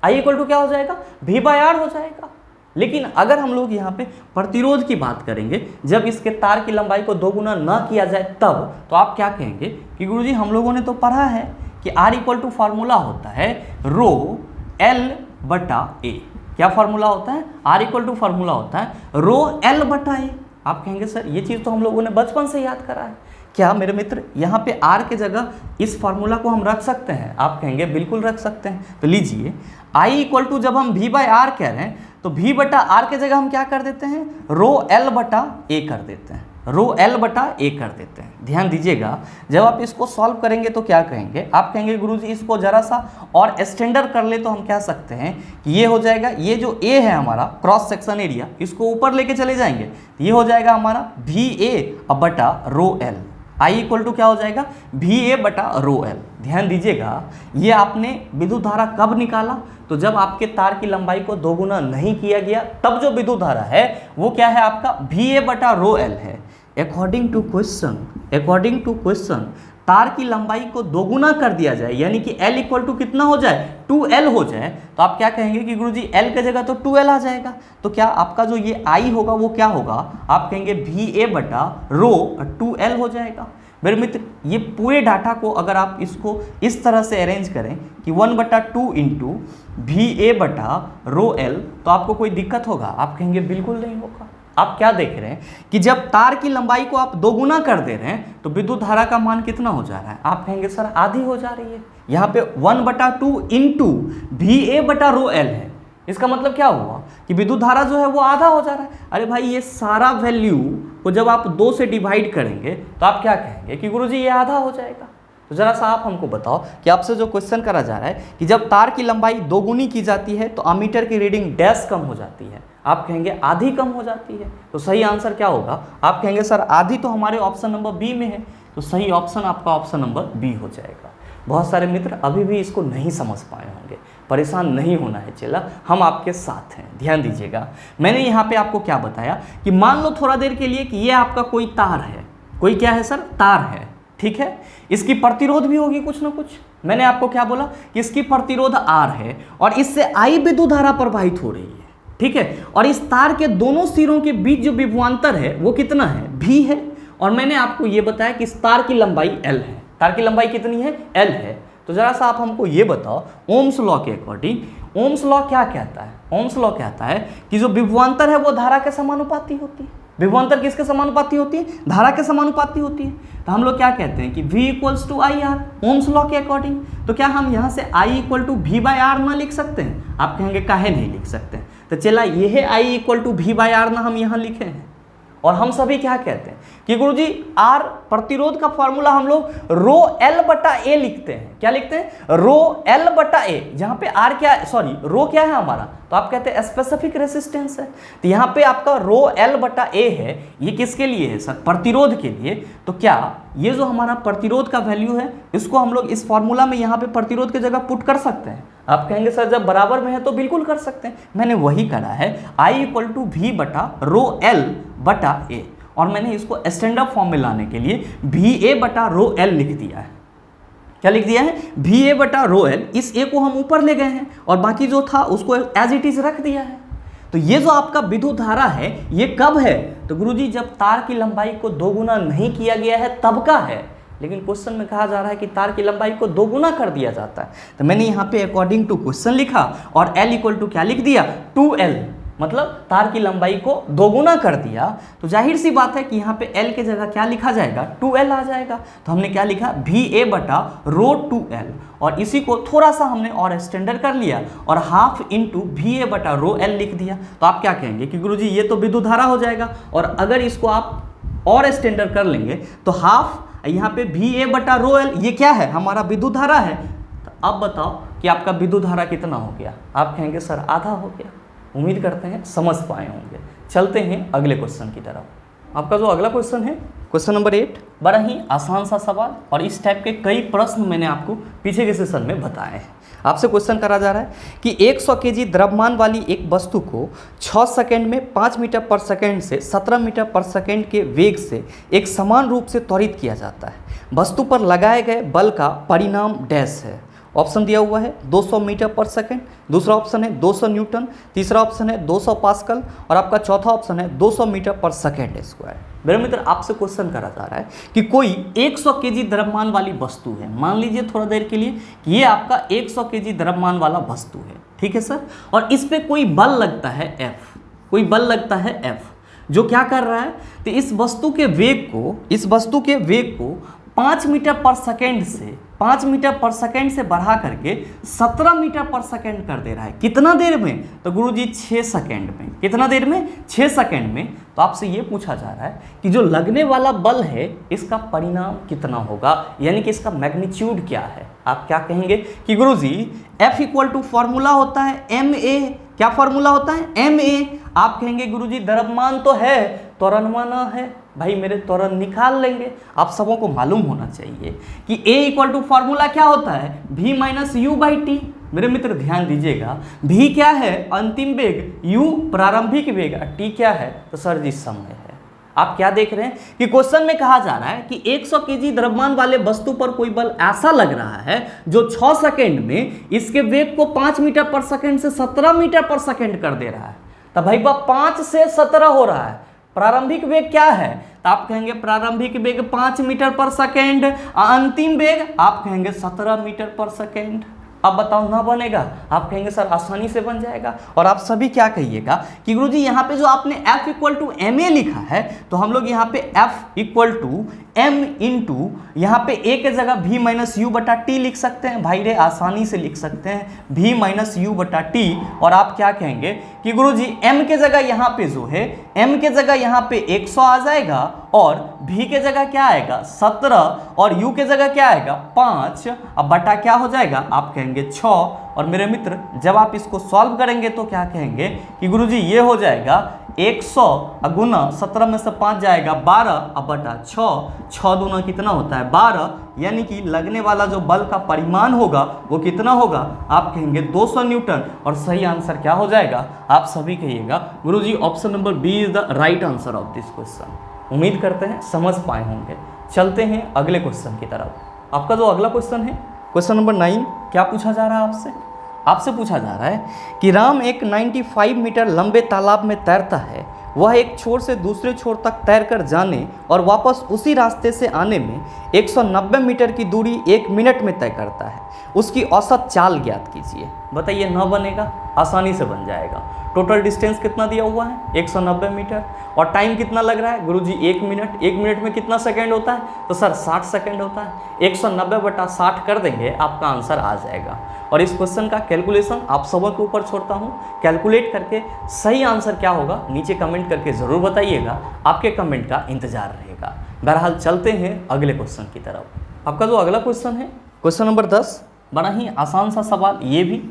I = क्या हो जाएगा? V/R हो जाएगा। लेकिन अगर हम लोग यहाँ पे प्रतिरोध की बात करेंगे, जब इसके तार की लंबाई को दोगुना ना किया जाए तब, तो आप क्या कहेंगे कि गुरुजी हम लोगों ने तो पढ़ा है कि R = फार्मूला होता है ρL/A। क्या फार्मूला होता है? R = फार्मूला होता है ρL/A। आप कहेंगे सर ये चीज़ तो हम लोगों ने बचपन से याद करा है। क्या मेरे मित्र यहाँ पे R के जगह इस फार्मूला को हम रख सकते हैं? आप कहेंगे बिल्कुल रख सकते हैं। तो लीजिए I = जब हम V/R कह रहे हैं तो V/R के जगह हम क्या कर देते हैं? ρL/A कर देते हैं, ρL/A कर देते हैं। ध्यान दीजिएगा, जब आप इसको सॉल्व करेंगे तो क्या कहेंगे? आप कहेंगे गुरुजी इसको जरा सा और एक्सटेंडर कर ले तो हम कह सकते हैं कि ये हो जाएगा, ये जो A है हमारा क्रॉस सेक्शन एरिया, इसको ऊपर लेके चले जाएंगे, ये हो जाएगा हमारा VA/ρL। I = क्या हो जाएगा? VA/ρL। ध्यान दीजिएगा, ये आपने विद्युत धारा कब निकाला? तो जब आपके तार की लंबाई को दोगुना नहीं किया गया तब जो विद्युत धारा है वो क्या है? आपका VA/ρL है। अकॉर्डिंग टू क्वेश्चन तार की लंबाई को दोगुना कर दिया जाए, यानी कि L = कितना हो जाए? 2L हो जाए, तो आप क्या कहेंगे कि गुरुजी L के जगह तो 2L आ जाएगा। तो क्या आपका जो ये I होगा वो क्या होगा? आप कहेंगे VA/2L हो जाएगा। मेरे मित्र, ये पूरे डाटा को अगर आप इसको इस तरह से अरेंज करें कि 1/2 × VA/ρL, तो आपको कोई दिक्कत होगा? आप कहेंगे बिल्कुल नहीं होगा। आप क्या देख रहे हैं कि जब तार की लंबाई को आप दोगुना कर दे रहे हैं तो विद्युत धारा का मान कितना हो जा रहा है? आप कहेंगे सर आधी हो जा रही है। यहाँ पे 1/2 × VA/ρL है। इसका मतलब क्या हुआ कि विद्युत धारा जो है वो आधा हो जा रहा है। अरे भाई, ये सारा वैल्यू को जब आप 2 से डिवाइड करेंगे तो आप क्या कहेंगे कि गुरुजी ये आधा हो जाएगा। तो ज़रा सा आप हमको बताओ कि आपसे जो क्वेश्चन करा जा रहा है कि जब तार की लंबाई दोगुनी की जाती है तो अमीटर की रीडिंग डैश कम हो जाती है, आप कहेंगे आधी कम हो जाती है। तो सही आंसर क्या होगा? आप कहेंगे सर आधी तो हमारे ऑप्शन नंबर बी में है, तो सही ऑप्शन आपका ऑप्शन नंबर बी हो जाएगा। बहुत सारे मित्र अभी भी इसको नहीं समझ पाए होंगे, परेशान नहीं होना है चला, हम आपके साथ हैं। ध्यान दीजिएगा, मैंने यहाँ पे आपको क्या बताया कि मान लो थोड़ा देर के लिए कि ये आपका कोई तार है, कोई क्या है सर? तार है, ठीक है। इसकी प्रतिरोध भी होगी कुछ ना कुछ। मैंने आपको क्या बोला कि इसकी प्रतिरोध R है और इससे I विद्युत धारा प्रवाहित हो रही है, ठीक है। और इस तार के दोनों सिरों के बीच जो विभवांतर है वो कितना है? V है। और मैंने आपको ये बताया कि इस तार की लंबाई L है। तार की लंबाई कितनी है? L है। तो जरा सा आप हमको ये बताओ, ओम्स लॉ के अकॉर्डिंग ओम्स लॉ क्या कहता है? ओम्स लॉ कहता है कि जो विभवांतर है वो धारा के समानुपाती होती है। विभवांतर किसके समानुपाती होती है? धारा के समानुपाती होती है। तो हम लोग क्या कहते हैं कि V = IR, ओम्स लॉ के अकॉर्डिंग। तो क्या हम यहाँ से I = V/R ना लिख सकते हैं? आप कहेंगे काहे नहीं लिख सकते हैं? तो चला ये है I = V/R ना हम यहाँ लिखे हैं। और हम सभी क्या कहते हैं कि गुरुजी आर प्रतिरोध का फॉर्मूला हम लोग रो एल बटा ए लिखते हैं। क्या लिखते हैं? रो एल बटा ए, जहां पे आर क्या है, सॉरी रो क्या है हमारा, तो आप कहते हैं स्पेसिफिक रेसिस्टेंस है। तो यहाँ पे आपका रो एल बटा ए है, ये किसके लिए है सर? प्रतिरोध के लिए। तो क्या ये जो हमारा प्रतिरोध का वैल्यू है इसको हम लोग इस फॉर्मूला में यहाँ पे प्रतिरोध की जगह पुट कर सकते हैं? आप कहेंगे सर जब बराबर में है तो बिल्कुल कर सकते हैं। मैंने वही करा है, आई इक्वल टू वी बटा रो एल बटा ए, और मैंने इसको स्टैंडर्ड फॉर्म में लाने के लिए वी ए बटा रो एल लिख दिया है। क्या लिख दिया है? वी ए बटा रो एल। इस ए को हम ऊपर ले गए हैं और बाकी जो था उसको एज इट इज रख दिया है। तो ये जो आपका विद्युत धारा है ये कब है? तो गुरुजी जब तार की लंबाई को दोगुना नहीं किया गया है तब का है। लेकिन क्वेश्चन में कहा जा रहा है कि तार की लंबाई को दोगुना कर दिया जाता है, तो मैंने यहाँ पे अकॉर्डिंग टू क्वेश्चन लिखा और L इक्वल टू क्या लिख दिया? 2L, मतलब तार की लंबाई को दोगुना कर दिया। तो जाहिर सी बात है कि यहाँ पे L के जगह क्या लिखा जाएगा? 2L आ जाएगा। तो हमने क्या लिखा? VA बटा रो 2L, और इसी को थोड़ा सा हमने और स्टैंडर्ड कर लिया और हाफ इंटू VA बटा रो L लिख दिया। तो आप क्या कहेंगे कि गुरुजी ये तो विद्युत धारा हो जाएगा, और अगर इसको आप और स्टैंडर्ड कर लेंगे तो हाफ यहाँ पे VA बटा रो एल, ये क्या है? हमारा विद्युत धारा है। तो अब बताओ कि आपका विद्युत धारा कितना हो गया? आप कहेंगे सर आधा हो गया। उम्मीद करते हैं समझ पाए होंगे। चलते हैं अगले क्वेश्चन की तरफ। आपका जो अगला क्वेश्चन है क्वेश्चन नंबर 8, बड़ा ही आसान सा सवाल, और इस टाइप के कई प्रश्न मैंने आपको पीछे के सेशन में बताए हैं। आपसे क्वेश्चन करा जा रहा है कि 100 केजी द्रव्यमान वाली एक वस्तु को 6 सेकंड में 5 मीटर पर सेकंड से 17 मीटर पर सेकंड के वेग से एक समान रूप से त्वरित किया जाता है। वस्तु पर लगाए गए बल का परिणाम डैश है। ऑप्शन दिया हुआ है 200 मीटर पर सेकंड, दूसरा ऑप्शन है 200 न्यूटन, तीसरा ऑप्शन है 200 पास्कल, और आपका चौथा ऑप्शन है 200 मीटर पर सेकंड स्क्वायर। मेरे मित्र आपसे क्वेश्चन करा जा रहा है कि कोई 100 केजी द्रव्यमान वाली वस्तु है। मान लीजिए थोड़ा देर के लिए कि ये आपका 100 केजी द्रव्यमान वाला वस्तु है, ठीक है सर, और इस पे कोई बल लगता है F, कोई बल लगता है F, जो क्या कर रहा है? तो इस वस्तु के वेग को 5 मीटर पर सेकेंड से 5 मीटर पर सेकेंड से बढ़ा करके 17 मीटर पर सेकेंड कर दे रहा है। कितना देर में? तो गुरुजी 6 सेकेंड में। कितना देर में? 6 सेकेंड में। तो आपसे ये पूछा जा रहा है कि जो लगने वाला बल है इसका परिणाम कितना होगा, यानी कि इसका मैग्नीट्यूड क्या है। आप क्या कहेंगे कि गुरुजी F इक्वल टू फॉर्मूला होता है MA। क्या फॉर्मूला होता है? MA। आप कहेंगे गुरुजी द्रव्यमान तो है, त्वरण ना है। भाई मेरे त्वरण निकाल लेंगे। आप सबों को मालूम होना चाहिए कि A इक्वल टू फॉर्मूला क्या होता है? V minus you by T. मेरे मित्र ध्यान दीजिएगा, V क्या है? अंतिम वेग, U प्रारंभिक वेग, T क्या है? तो सर जी समय है। आप क्या देख रहे हैं कि क्वेश्चन में कहा जा रहा है कि 100 केजी द्रव्यमान वाले वस्तु पर कोई बल ऐसा लग रहा है जो 6 सेकेंड में इसके वेग को 5 मीटर पर सेकेंड से 17 मीटर पर सेकेंड कर दे रहा है। तो भाई 5 से 17 हो रहा है। प्रारंभिक वेग क्या है? तो आप कहेंगे प्रारंभिक वेग 5 मीटर पर सेकेंड, अंतिम वेग आप कहेंगे 17 मीटर पर सेकेंड। अब बताओ ना बनेगा? आप कहेंगे सर आसानी से बन जाएगा। और आप सभी क्या कहिएगा कि गुरुजी यहाँ पे जो आपने F इक्वल टू MA लिखा है, तो हम लोग यहाँ पे F equal to M into यहाँ पे A के जगह V माइनस यू बटा टी लिख सकते हैं। भाई रे आसानी से लिख सकते हैं V माइनस यू बटा टी। और आप क्या कहेंगे कि गुरुजी M के जगह यहाँ पे जो है, M के जगह यहाँ पे 100 आ जाएगा, और V के जगह क्या आएगा? 17, और U के जगह क्या आएगा? 5। अब बटा क्या हो जाएगा? आप कहेंगे 6। और मेरे मित्र जब आप इसको सॉल्व करेंगे तो क्या कहेंगे कि गुरुजी ये हो जाएगा 100 गुना 17 में से 5 जाएगा 12, अब बटा 6 दूना कितना होता है? 12। यानी कि लगने वाला जो बल का परिमाण होगा वो कितना होगा? आप कहेंगे 200 न्यूटन। और सही आंसर क्या हो जाएगा? आप सभी कहिएगा गुरुजी option number B is the right answer of this question. उम्मीद करते हैं समझ पाए होंगे। चलते हैं अगले क्वेश्चन की तरफ। आपका जो अगला क्वेश्चन है क्वेश्चन नंबर 9, क्या पूछा जा रहा है आपसे? आपसे पूछा जा रहा है कि राम एक 95 मीटर लंबे तालाब में तैरता है। वह एक छोर से दूसरे छोर तक तैरकर जाने और वापस उसी रास्ते से आने में 190 मीटर की दूरी 1 मिनट में तय करता है। उसकी औसत चाल ज्ञात कीजिए। बताइए न बनेगा, आसानी से बन जाएगा। टोटल डिस्टेंस कितना दिया हुआ है 190 मीटर, और टाइम कितना लग रहा है गुरुजी 1 मिनट। 1 मिनट में कितना सेकंड होता है, तो सर 60 सेकंड होता है। 190/60 कर देंगे, आपका आंसर आ जाएगा। और इस क्वेश्चन का कैलकुलेशन आप सबों के ऊपर छोड़ता हूँ, कैलकुलेट करके सही आंसर क्या होगा नीचे कमेंट करके ज़रूर बताइएगा, आपके कमेंट का इंतजार रहेगा। बहरहाल चलते हैं अगले क्वेश्चन की तरफ। आपका जो अगला क्वेश्चन है क्वेश्चन नंबर 10, बड़ा ही आसान सा सवाल। ये भी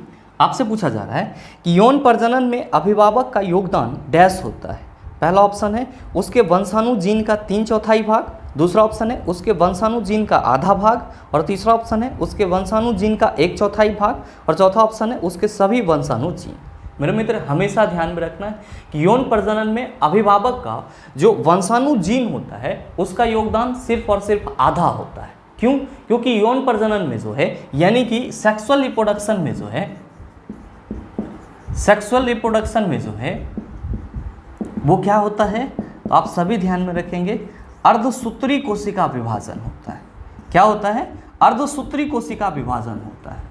आपसे पूछा जा रहा है कि यौन प्रजनन में अभिभावक का योगदान डैश होता है। पहला ऑप्शन है उसके वंशाणु जीन का 3/4 भाग, दूसरा ऑप्शन है उसके वंशाणु जीन का आधा भाग, और तीसरा ऑप्शन है उसके वंशाणु जीन का 1/4 भाग, और चौथा ऑप्शन है उसके सभी वंशाणु जीन। मेरे मित्र हमेशा ध्यान में रखना है कि यौन प्रजनन में अभिभावक का जो वंशाणु जीन होता है उसका योगदान सिर्फ और सिर्फ आधा होता है। क्यों? क्योंकि यौन प्रजनन में जो है यानी कि सेक्सुअल रिप्रोडक्शन में जो है, सेक्सुअल रिप्रोडक्शन में जो है वो क्या होता है, तो आप सभी ध्यान में रखेंगे, अर्धसूत्री कोशिका विभाजन होता है। क्या होता है? अर्धसूत्री कोशिका विभाजन होता है।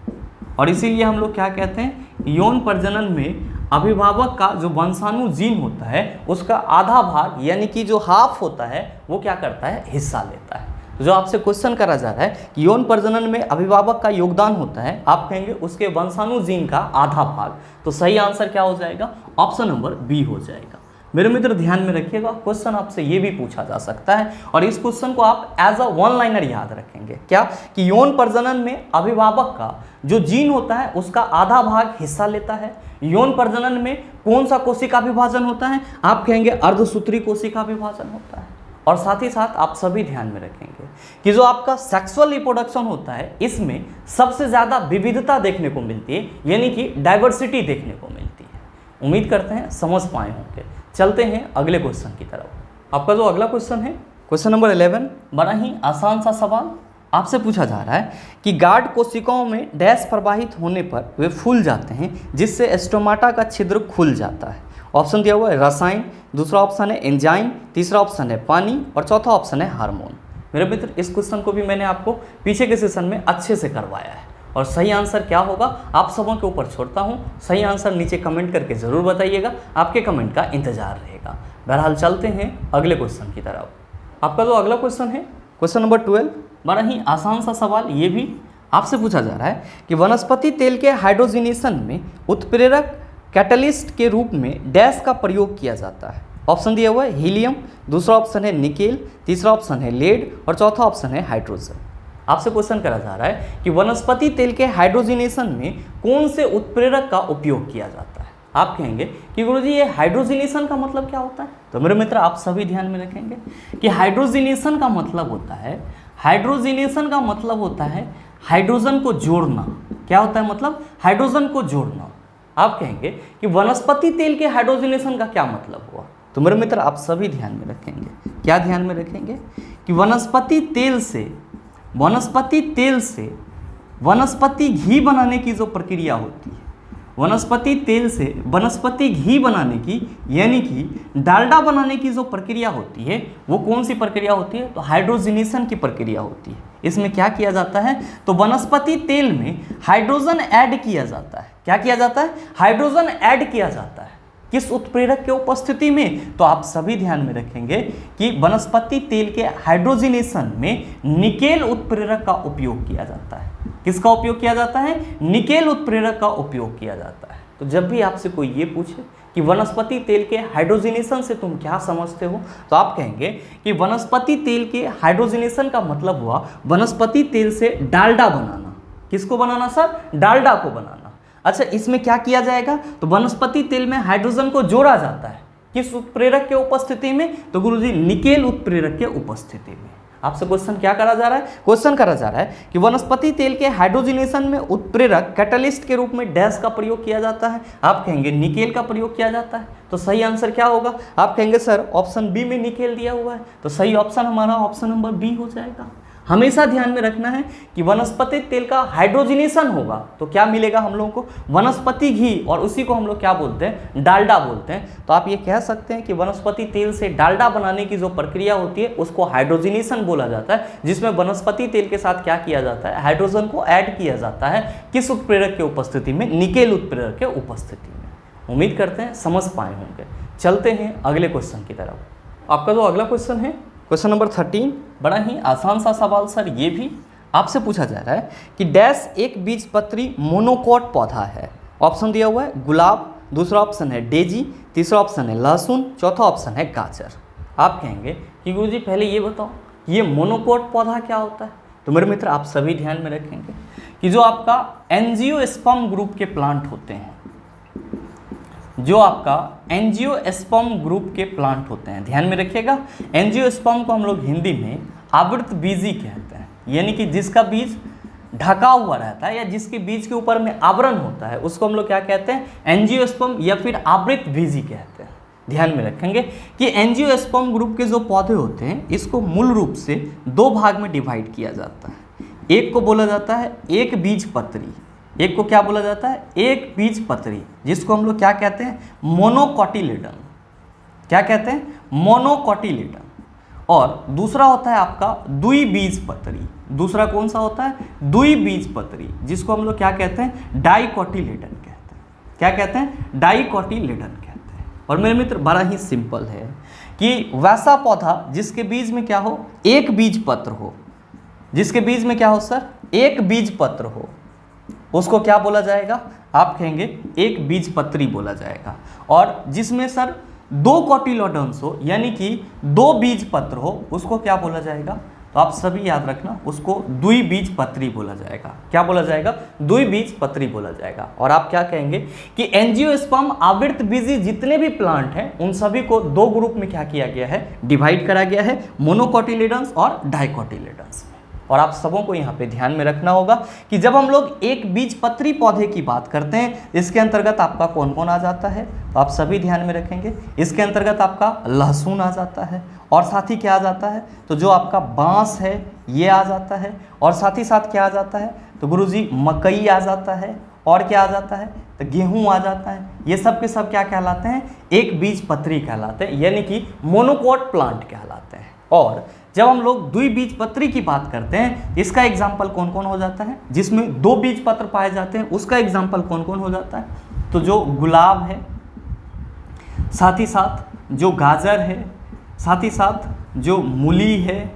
और इसीलिए हम लोग क्या कहते हैं, यौन प्रजनन में अभिभावक का जो वंशाणु जीन होता है उसका आधा भाग यानी कि जो हाफ होता है वो क्या करता है, हिस्सा लेता है। तो जो आपसे क्वेश्चन करा जा रहा है कि यौन प्रजनन में अभिभावक का योगदान होता है, आप कहेंगे उसके वंशाणु जीन का आधा भाग। तो सही आंसर क्या हो जाएगा, ऑप्शन नंबर बी हो जाएगा। मेरे मित्र ध्यान में रखिएगा, क्वेश्चन आपसे ये भी पूछा जा सकता है और इस क्वेश्चन को आप एज अ वन लाइनर याद रखेंगे। क्या कि यौन प्रजनन में अभिभावक का जो जीन होता है उसका आधा भाग हिस्सा लेता है। यौन प्रजनन में कौन सा कोशिका विभाजन होता है, आप कहेंगे अर्धसूत्री कोशिका विभाजन होता है। और साथ ही साथ आप सभी ध्यान में रखेंगे कि जो आपका सेक्सुअल रिप्रोडक्शन होता है इसमें सबसे ज़्यादा विविधता देखने को मिलती है, यानी कि डाइवर्सिटी देखने को मिलती है। उम्मीद करते हैं समझ पाए होंगे। चलते हैं अगले क्वेश्चन की तरफ। आपका जो अगला क्वेश्चन है क्वेश्चन नंबर 11, बड़ा ही आसान सा सवाल। आपसे पूछा जा रहा है कि गार्ड कोशिकाओं में डैश प्रवाहित होने पर वे फूल जाते हैं जिससे स्टोमाटा का छिद्र खुल जाता है। ऑप्शन दिया हुआ है रसायन, दूसरा ऑप्शन है एंजाइम, तीसरा ऑप्शन है पानी, और चौथा ऑप्शन है हार्मोन। मेरे मित्र इस क्वेश्चन को भी मैंने आपको पीछे के सेशन में अच्छे से करवाया है और सही आंसर क्या होगा आप सबों के ऊपर छोड़ता हूँ। सही आंसर नीचे कमेंट करके ज़रूर बताइएगा, आपके कमेंट का इंतजार रहेगा। बहरहाल चलते हैं अगले क्वेश्चन की तरफ। आपका जो अगला क्वेश्चन है क्वेश्चन नंबर 12, बड़ा ही आसान सा सवाल। ये भी आपसे पूछा जा रहा है कि वनस्पति तेल के हाइड्रोजनेशन में उत्प्रेरक कैटलिस्ट के रूप में डैश का प्रयोग किया जाता है। ऑप्शन दिया हुआ है हीलियम, दूसरा ऑप्शन है निकेल, तीसरा ऑप्शन है लेड, और चौथा ऑप्शन है हाइड्रोजन। आपसे क्वेश्चन करा जा रहा है कि वनस्पति तेल के हाइड्रोजनेशन में कौन से उत्प्रेरक का उपयोग किया जाता है। आप कहेंगे कि गुरुजी ये हाइड्रोजनेशन का मतलब क्या होता है। तो मेरे मित्र आप सभी ध्यान में रखेंगे कि हाइड्रोजनेशन का मतलब होता है, हाइड्रोजनेशन का मतलब होता है हाइड्रोजन को जोड़ना। क्या होता है मतलब, हाइड्रोजन को जोड़ना। आप कहेंगे कि वनस्पति तेल के हाइड्रोजनेशन का क्या मतलब हुआ। तो मेरे मित्र आप सभी ध्यान में रखेंगे, क्या ध्यान में रखेंगे कि वनस्पति तेल से वनस्पति घी बनाने की जो प्रक्रिया होती है, वनस्पति तेल से वनस्पति घी बनाने की यानी कि डालडा बनाने की जो प्रक्रिया होती है वो कौन सी प्रक्रिया होती है, तो हाइड्रोजनेशन की प्रक्रिया होती है। इसमें क्या किया जाता है, तो वनस्पति तेल में हाइड्रोजन ऐड किया जाता है। क्या किया जाता है, हाइड्रोजन ऐड किया जाता है। किस उत्प्रेरक के उपस्थिति में, तो आप सभी ध्यान में रखेंगे कि वनस्पति तेल के हाइड्रोजनेशन में निकेल उत्प्रेरक का उपयोग किया जाता है। किसका उपयोग किया जाता है, निकेल उत्प्रेरक का उपयोग किया जाता है। तो जब भी आपसे कोई ये पूछे कि वनस्पति तेल के हाइड्रोजनेशन से तुम क्या समझते हो, तो आप कहेंगे कि वनस्पति तेल के हाइड्रोजनेशन का मतलब हुआ वनस्पति तेल से डालडा बनाना। किसको बनाना सर, डालडा को बनाना। अच्छा इसमें क्या किया जाएगा, तो वनस्पति तेल में हाइड्रोजन को जोड़ा जाता है। किस उत्प्रेरक के उपस्थिति में, तो गुरुजी निकेल उत्प्रेरक के उपस्थिति में। आपसे क्वेश्चन क्या करा जा रहा है, क्वेश्चन करा जा रहा है कि वनस्पति तेल के हाइड्रोजनेशन में उत्प्रेरक कैटलिस्ट के रूप में डैश का प्रयोग किया जाता है। आप कहेंगे निकेल का प्रयोग किया जाता है। तो सही आंसर क्या होगा, आप कहेंगे सर ऑप्शन बी में निकेल दिया हुआ है। तो सही ऑप्शन हमारा ऑप्शन नंबर बी हो जाएगा। हमेशा ध्यान में रखना है कि वनस्पति तेल का हाइड्रोजनेशन होगा तो क्या मिलेगा हम लोगों को, वनस्पति घी, और उसी को हम लोग क्या बोलते हैं, डालडा बोलते हैं। तो आप ये कह सकते हैं कि वनस्पति तेल से डालडा बनाने की जो प्रक्रिया होती है उसको हाइड्रोजनेशन बोला जाता है, जिसमें वनस्पति तेल के साथ क्या किया जाता है, हाइड्रोजन को ऐड किया जाता है। किस उत्प्रेरक के उपस्थिति में, निकेल उत्प्रेरक के उपस्थिति में। उम्मीद करते हैं समझ पाए होंगे। चलते हैं अगले क्वेश्चन की तरफ। आपका जो अगला क्वेश्चन है क्वेश्चन नंबर 13, बड़ा ही आसान सा सवाल सर। ये भी आपसे पूछा जा रहा है कि डैश एक बीजपत्री मोनोकोट पौधा है। ऑप्शन दिया हुआ है गुलाब, दूसरा ऑप्शन है डेजी, तीसरा ऑप्शन है लहसुन, चौथा ऑप्शन है गाजर। आप कहेंगे कि गुरुजी पहले ये बताओ ये मोनोकोट पौधा क्या होता है। तो मेरे मित्र आप सभी ध्यान में रखेंगे कि जो आपका एंजियोस्पर्म ग्रुप के प्लांट होते हैं, जो आपका एंजियोस्पर्म ग्रुप के प्लांट होते हैं, ध्यान में रखिएगा। एंजियोस्पर्म को हम लोग हिंदी में आवृत बीजी कहते हैं, यानी कि जिसका बीज ढका हुआ रहता है या जिसके बीज के ऊपर में आवरण होता है उसको हम लोग क्या कहते हैं, एंजियोस्पर्म या फिर आवृत बीजी कहते हैं। ध्यान में रखेंगे कि एंजियोस्पर्म ग्रुप के जो पौधे होते हैं इसको मूल रूप से दो भाग में डिवाइड किया जाता है। एक को बोला जाता है एक बीज पत्री, एक को क्या बोला जाता है, एक बीज पत्री, जिसको हम लोग क्या कहते हैं, मोनोकोटिलेडन। क्या कहते हैं, मोनोकोटिलेडन। और दूसरा होता है आपका द्विबीजपत्री। दूसरा कौन सा होता है, द्विबीजपत्री, जिसको हम लोग क्या कहते हैं, डाइकोटिलेडन कहते हैं। क्या कहते हैं, डाइकोटिलेडन कहते हैं। और मेरे मित्र बड़ा ही सिंपल है कि वैसा पौधा जिसके बीज में क्या हो, एक बीज पत्र हो, जिसके बीज में क्या हो सर, एक बीज पत्र हो, उसको क्या बोला जाएगा, आप कहेंगे एक बीजपत्री बोला जाएगा। और जिसमें सर दो कोटिलेडन्स हो यानी कि दो बीज पत्र हो उसको क्या बोला जाएगा, तो आप सभी याद रखना उसको द्विबीजपत्री बोला जाएगा। क्या बोला जाएगा, द्विबीजपत्री बोला जाएगा। और आप क्या कहेंगे कि एंजियोस्पर्म आवृत बीजी जितने भी प्लांट हैं उन सभी को दो ग्रुप में क्या किया गया है, डिवाइड करा गया है, मोनोकोटिलेडन्स और डाइकोटिलेडन्स। और आप सबों को यहाँ पे ध्यान में रखना होगा कि जब हम लोग एक बीजपत्री पौधे की बात करते हैं इसके अंतर्गत आपका कौन कौन आ जाता है, तो आप सभी ध्यान में रखेंगे। इसके अंतर्गत आपका लहसुन आ जाता है, और साथ ही क्या आ जाता है, तो जो आपका बांस है ये आ जाता है, और साथ ही साथ क्या आ जाता है, तो गुरुजी मकई आ जाता है, और क्या आ जाता है, तो गेहूं आ जाता है। ये सब के सब क्या कहलाते हैं, एक बीजपत्री कहलाते हैं, यानी कि मोनोकोट प्लांट कहलाते हैं। और जब हम लोग द्विबीजपत्री की बात करते हैं इसका एग्जाम्पल कौन कौन हो जाता है, जिसमें दो बीज पत्र पाए जाते हैं उसका एग्जाम्पल कौन कौन हो जाता है, तो जो गुलाब है, साथ ही साथ जो गाजर है, साथ ही साथ जो मूली है,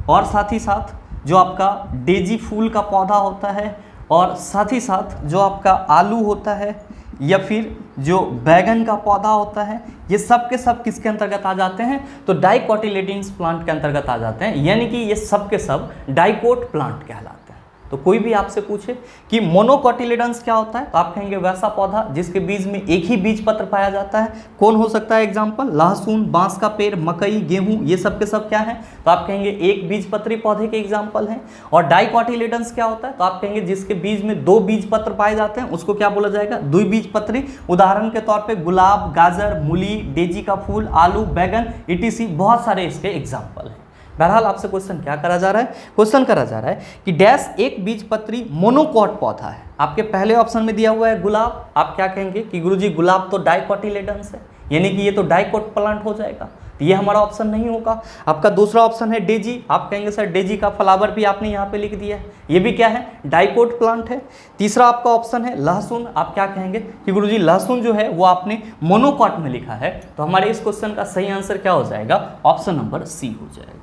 और साथ ही साथ जो आपका डेजी फूल का पौधा होता है, और साथ ही साथ जो आपका आलू होता है या फिर जो बैगन का पौधा होता है, ये सब के सब किसके अंतर्गत आ जाते हैं, तो डाइकोटिलेडन्स प्लांट के अंतर्गत आ जाते हैं, यानी कि ये सब के सब डाइकोट प्लांट कहलाते हैं। तो कोई भी आपसे पूछे कि मोनोकोटिलेडन्स क्या होता है, तो आप कहेंगे वैसा पौधा जिसके बीज में एक ही बीज पत्र पाया जाता है। कौन हो सकता है एग्जाम्पल, लहसुन, बांस का पेड़, मकई, गेहूं, ये सब के सब क्या है, तो आप कहेंगे एक बीजपत्री पौधे के एग्जाम्पल हैं। और डाइकोटिलेडन्स क्या होता है, तो आप कहेंगे जिसके बीज में दो बीज पत्र पाए जाते हैं उसको क्या बोला जाएगा, द्विबीजपत्री। उदाहरण के तौर पर गुलाब, गाजर, मूली, डेजी का फूल, आलू, बैगन, इटीसी, बहुत सारे इसके एग्जाम्पल हैं। बहरहाल आपसे क्वेश्चन क्या करा जा रहा है, क्वेश्चन करा जा रहा है कि डैश एक बीजपत्री मोनोकोट पौधा है। आपके पहले ऑप्शन में दिया हुआ है गुलाब, आप क्या कहेंगे कि गुरुजी गुलाब तो डाइकोटिलेडन्स है, यानी कि ये तो डाइकोट प्लांट हो जाएगा, तो ये हमारा ऑप्शन नहीं होगा। आपका दूसरा ऑप्शन है डेजी, आप कहेंगे सर डेजी का फ्लावर भी आपने यहाँ पे लिख दिया है, ये भी क्या है, डाइकोट प्लांट है। तीसरा आपका ऑप्शन है लहसुन, आप क्या कहेंगे कि गुरुजी लहसुन जो है वो आपने मोनोकोट में लिखा है, तो हमारे इस क्वेश्चन का सही आंसर क्या हो जाएगा, ऑप्शन नंबर सी हो जाएगा।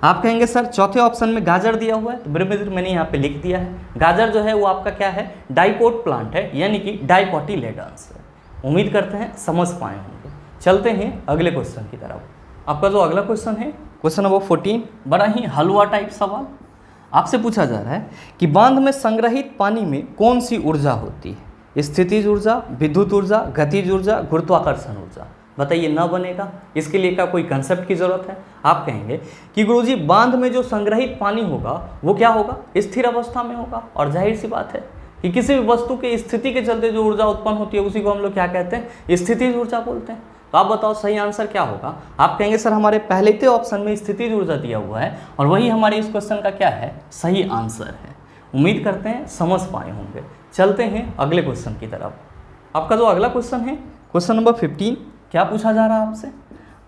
आप कहेंगे सर चौथे ऑप्शन में गाजर दिया हुआ है, तो मेरे मित्र मैंने यहाँ पे लिख दिया है, गाजर जो है वो आपका क्या है, डाइकोट प्लांट है, यानी कि डाइकोटिलेडन्स है। उम्मीद करते हैं समझ पाए होंगे। चलते हैं अगले क्वेश्चन की तरफ। आपका जो अगला क्वेश्चन है क्वेश्चन नंबर 14, बड़ा ही हलवा टाइप सवाल। आपसे पूछा जा रहा है कि बांध में संग्रहित पानी में कौन सी ऊर्जा होती है, स्थितिज ऊर्जा, विद्युत ऊर्जा, गतिज ऊर्जा, गुरुत्वाकर्षण ऊर्जा। बताइए न बनेगा, इसके लिए क्या कोई कंसेप्ट की जरूरत है। आप कहेंगे कि गुरुजी बांध में जो संग्रहित पानी होगा वो क्या होगा, स्थिर अवस्था में होगा। और जाहिर सी बात है कि किसी भी वस्तु की स्थिति के चलते जो ऊर्जा उत्पन्न होती है उसी को हम लोग क्या कहते हैं, स्थितिज ऊर्जा बोलते हैं। तो आप बताओ सही आंसर क्या होगा। आप कहेंगे सर हमारे पहले के ऑप्शन में स्थितिज ऊर्जा दिया हुआ है और वही हमारे इस क्वेश्चन का क्या है, सही आंसर है। उम्मीद करते हैं समझ पाए होंगे। चलते हैं अगले क्वेश्चन की तरफ। आपका जो अगला क्वेश्चन है क्वेश्चन नंबर 15, क्या पूछा जा रहा है आपसे?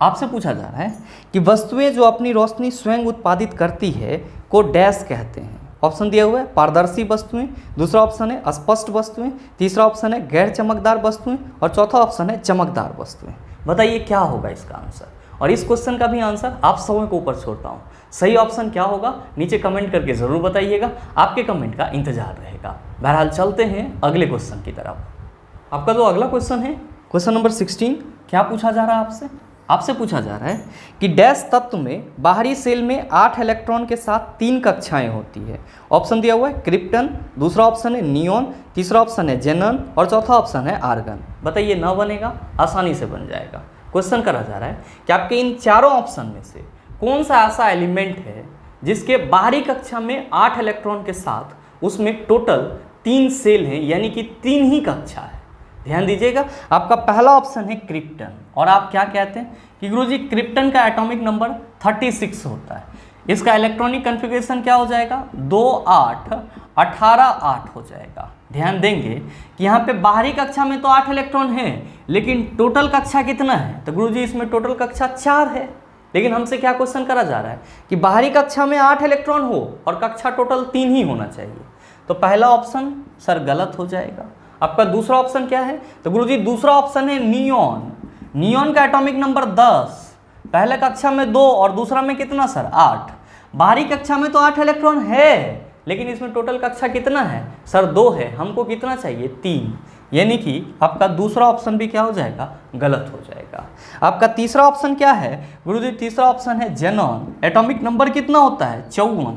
आपसे पूछा जा रहा है कि वस्तुएं जो अपनी रोशनी स्वयं उत्पादित करती है को डैश कहते हैं। ऑप्शन दिया हुआ है पारदर्शी वस्तुएं, दूसरा ऑप्शन है स्पष्ट वस्तुएं, तीसरा ऑप्शन है गैर चमकदार वस्तुएं और चौथा ऑप्शन है चमकदार वस्तुएं। बताइए क्या होगा इसका आंसर। और इस क्वेश्चन का भी आंसर आप सबों के ऊपर छोड़ता हूँ। सही ऑप्शन क्या होगा नीचे कमेंट करके ज़रूर बताइएगा, आपके कमेंट का इंतजार रहेगा। बहरहाल चलते हैं अगले क्वेश्चन की तरफ। आपका जो अगला क्वेश्चन है क्वेश्चन नंबर 16, क्या पूछा जा रहा है आपसे? आपसे पूछा जा रहा है कि डैश तत्व में बाहरी सेल में 8 इलेक्ट्रॉन के साथ 3 कक्षाएं होती है। ऑप्शन दिया हुआ है क्रिप्टन, दूसरा ऑप्शन है नियॉन, तीसरा ऑप्शन है जेनन और चौथा ऑप्शन है आर्गन। बताइए ना बनेगा, आसानी से बन जाएगा। क्वेश्चन करा जा रहा है कि आपके इन चारों ऑप्शन में से कौन सा ऐसा एलिमेंट है जिसके बाहरी कक्षा में 8 इलेक्ट्रॉन के साथ उसमें टोटल 3 सेल हैं, यानी कि 3 ही कक्षा है। ध्यान दीजिएगा, आपका पहला ऑप्शन है क्रिप्टन और आप क्या कहते हैं कि गुरुजी क्रिप्टन का एटॉमिक नंबर 36 होता है। इसका इलेक्ट्रॉनिक कॉन्फ़िगरेशन क्या हो जाएगा, 2 8 18 8 हो जाएगा। ध्यान देंगे कि यहाँ पे बाहरी कक्षा में तो 8 इलेक्ट्रॉन हैं, लेकिन टोटल कक्षा कितना है, तो गुरुजी इसमें टोटल कक्षा 4 है। लेकिन हमसे क्या क्वेश्चन करा जा रहा है कि बाहरी कक्षा में 8 इलेक्ट्रॉन हो और कक्षा टोटल 3 ही होना चाहिए। तो पहला ऑप्शन सर गलत हो जाएगा। आपका दूसरा ऑप्शन क्या है, तो गुरुजी दूसरा ऑप्शन है नियॉन। नियॉन का एटॉमिक नंबर 10, पहले कक्षा में 2 और दूसरा में कितना सर 8। बाहरी कक्षा में तो 8 इलेक्ट्रॉन है, लेकिन इसमें टोटल कक्षा कितना है सर 2 है। हमको कितना चाहिए 3, यानी कि आपका दूसरा ऑप्शन भी क्या हो जाएगा, गलत हो जाएगा। आपका तीसरा ऑप्शन क्या है गुरुजी, तीसरा ऑप्शन है जेनॉन। एटॉमिक नंबर कितना होता है 54,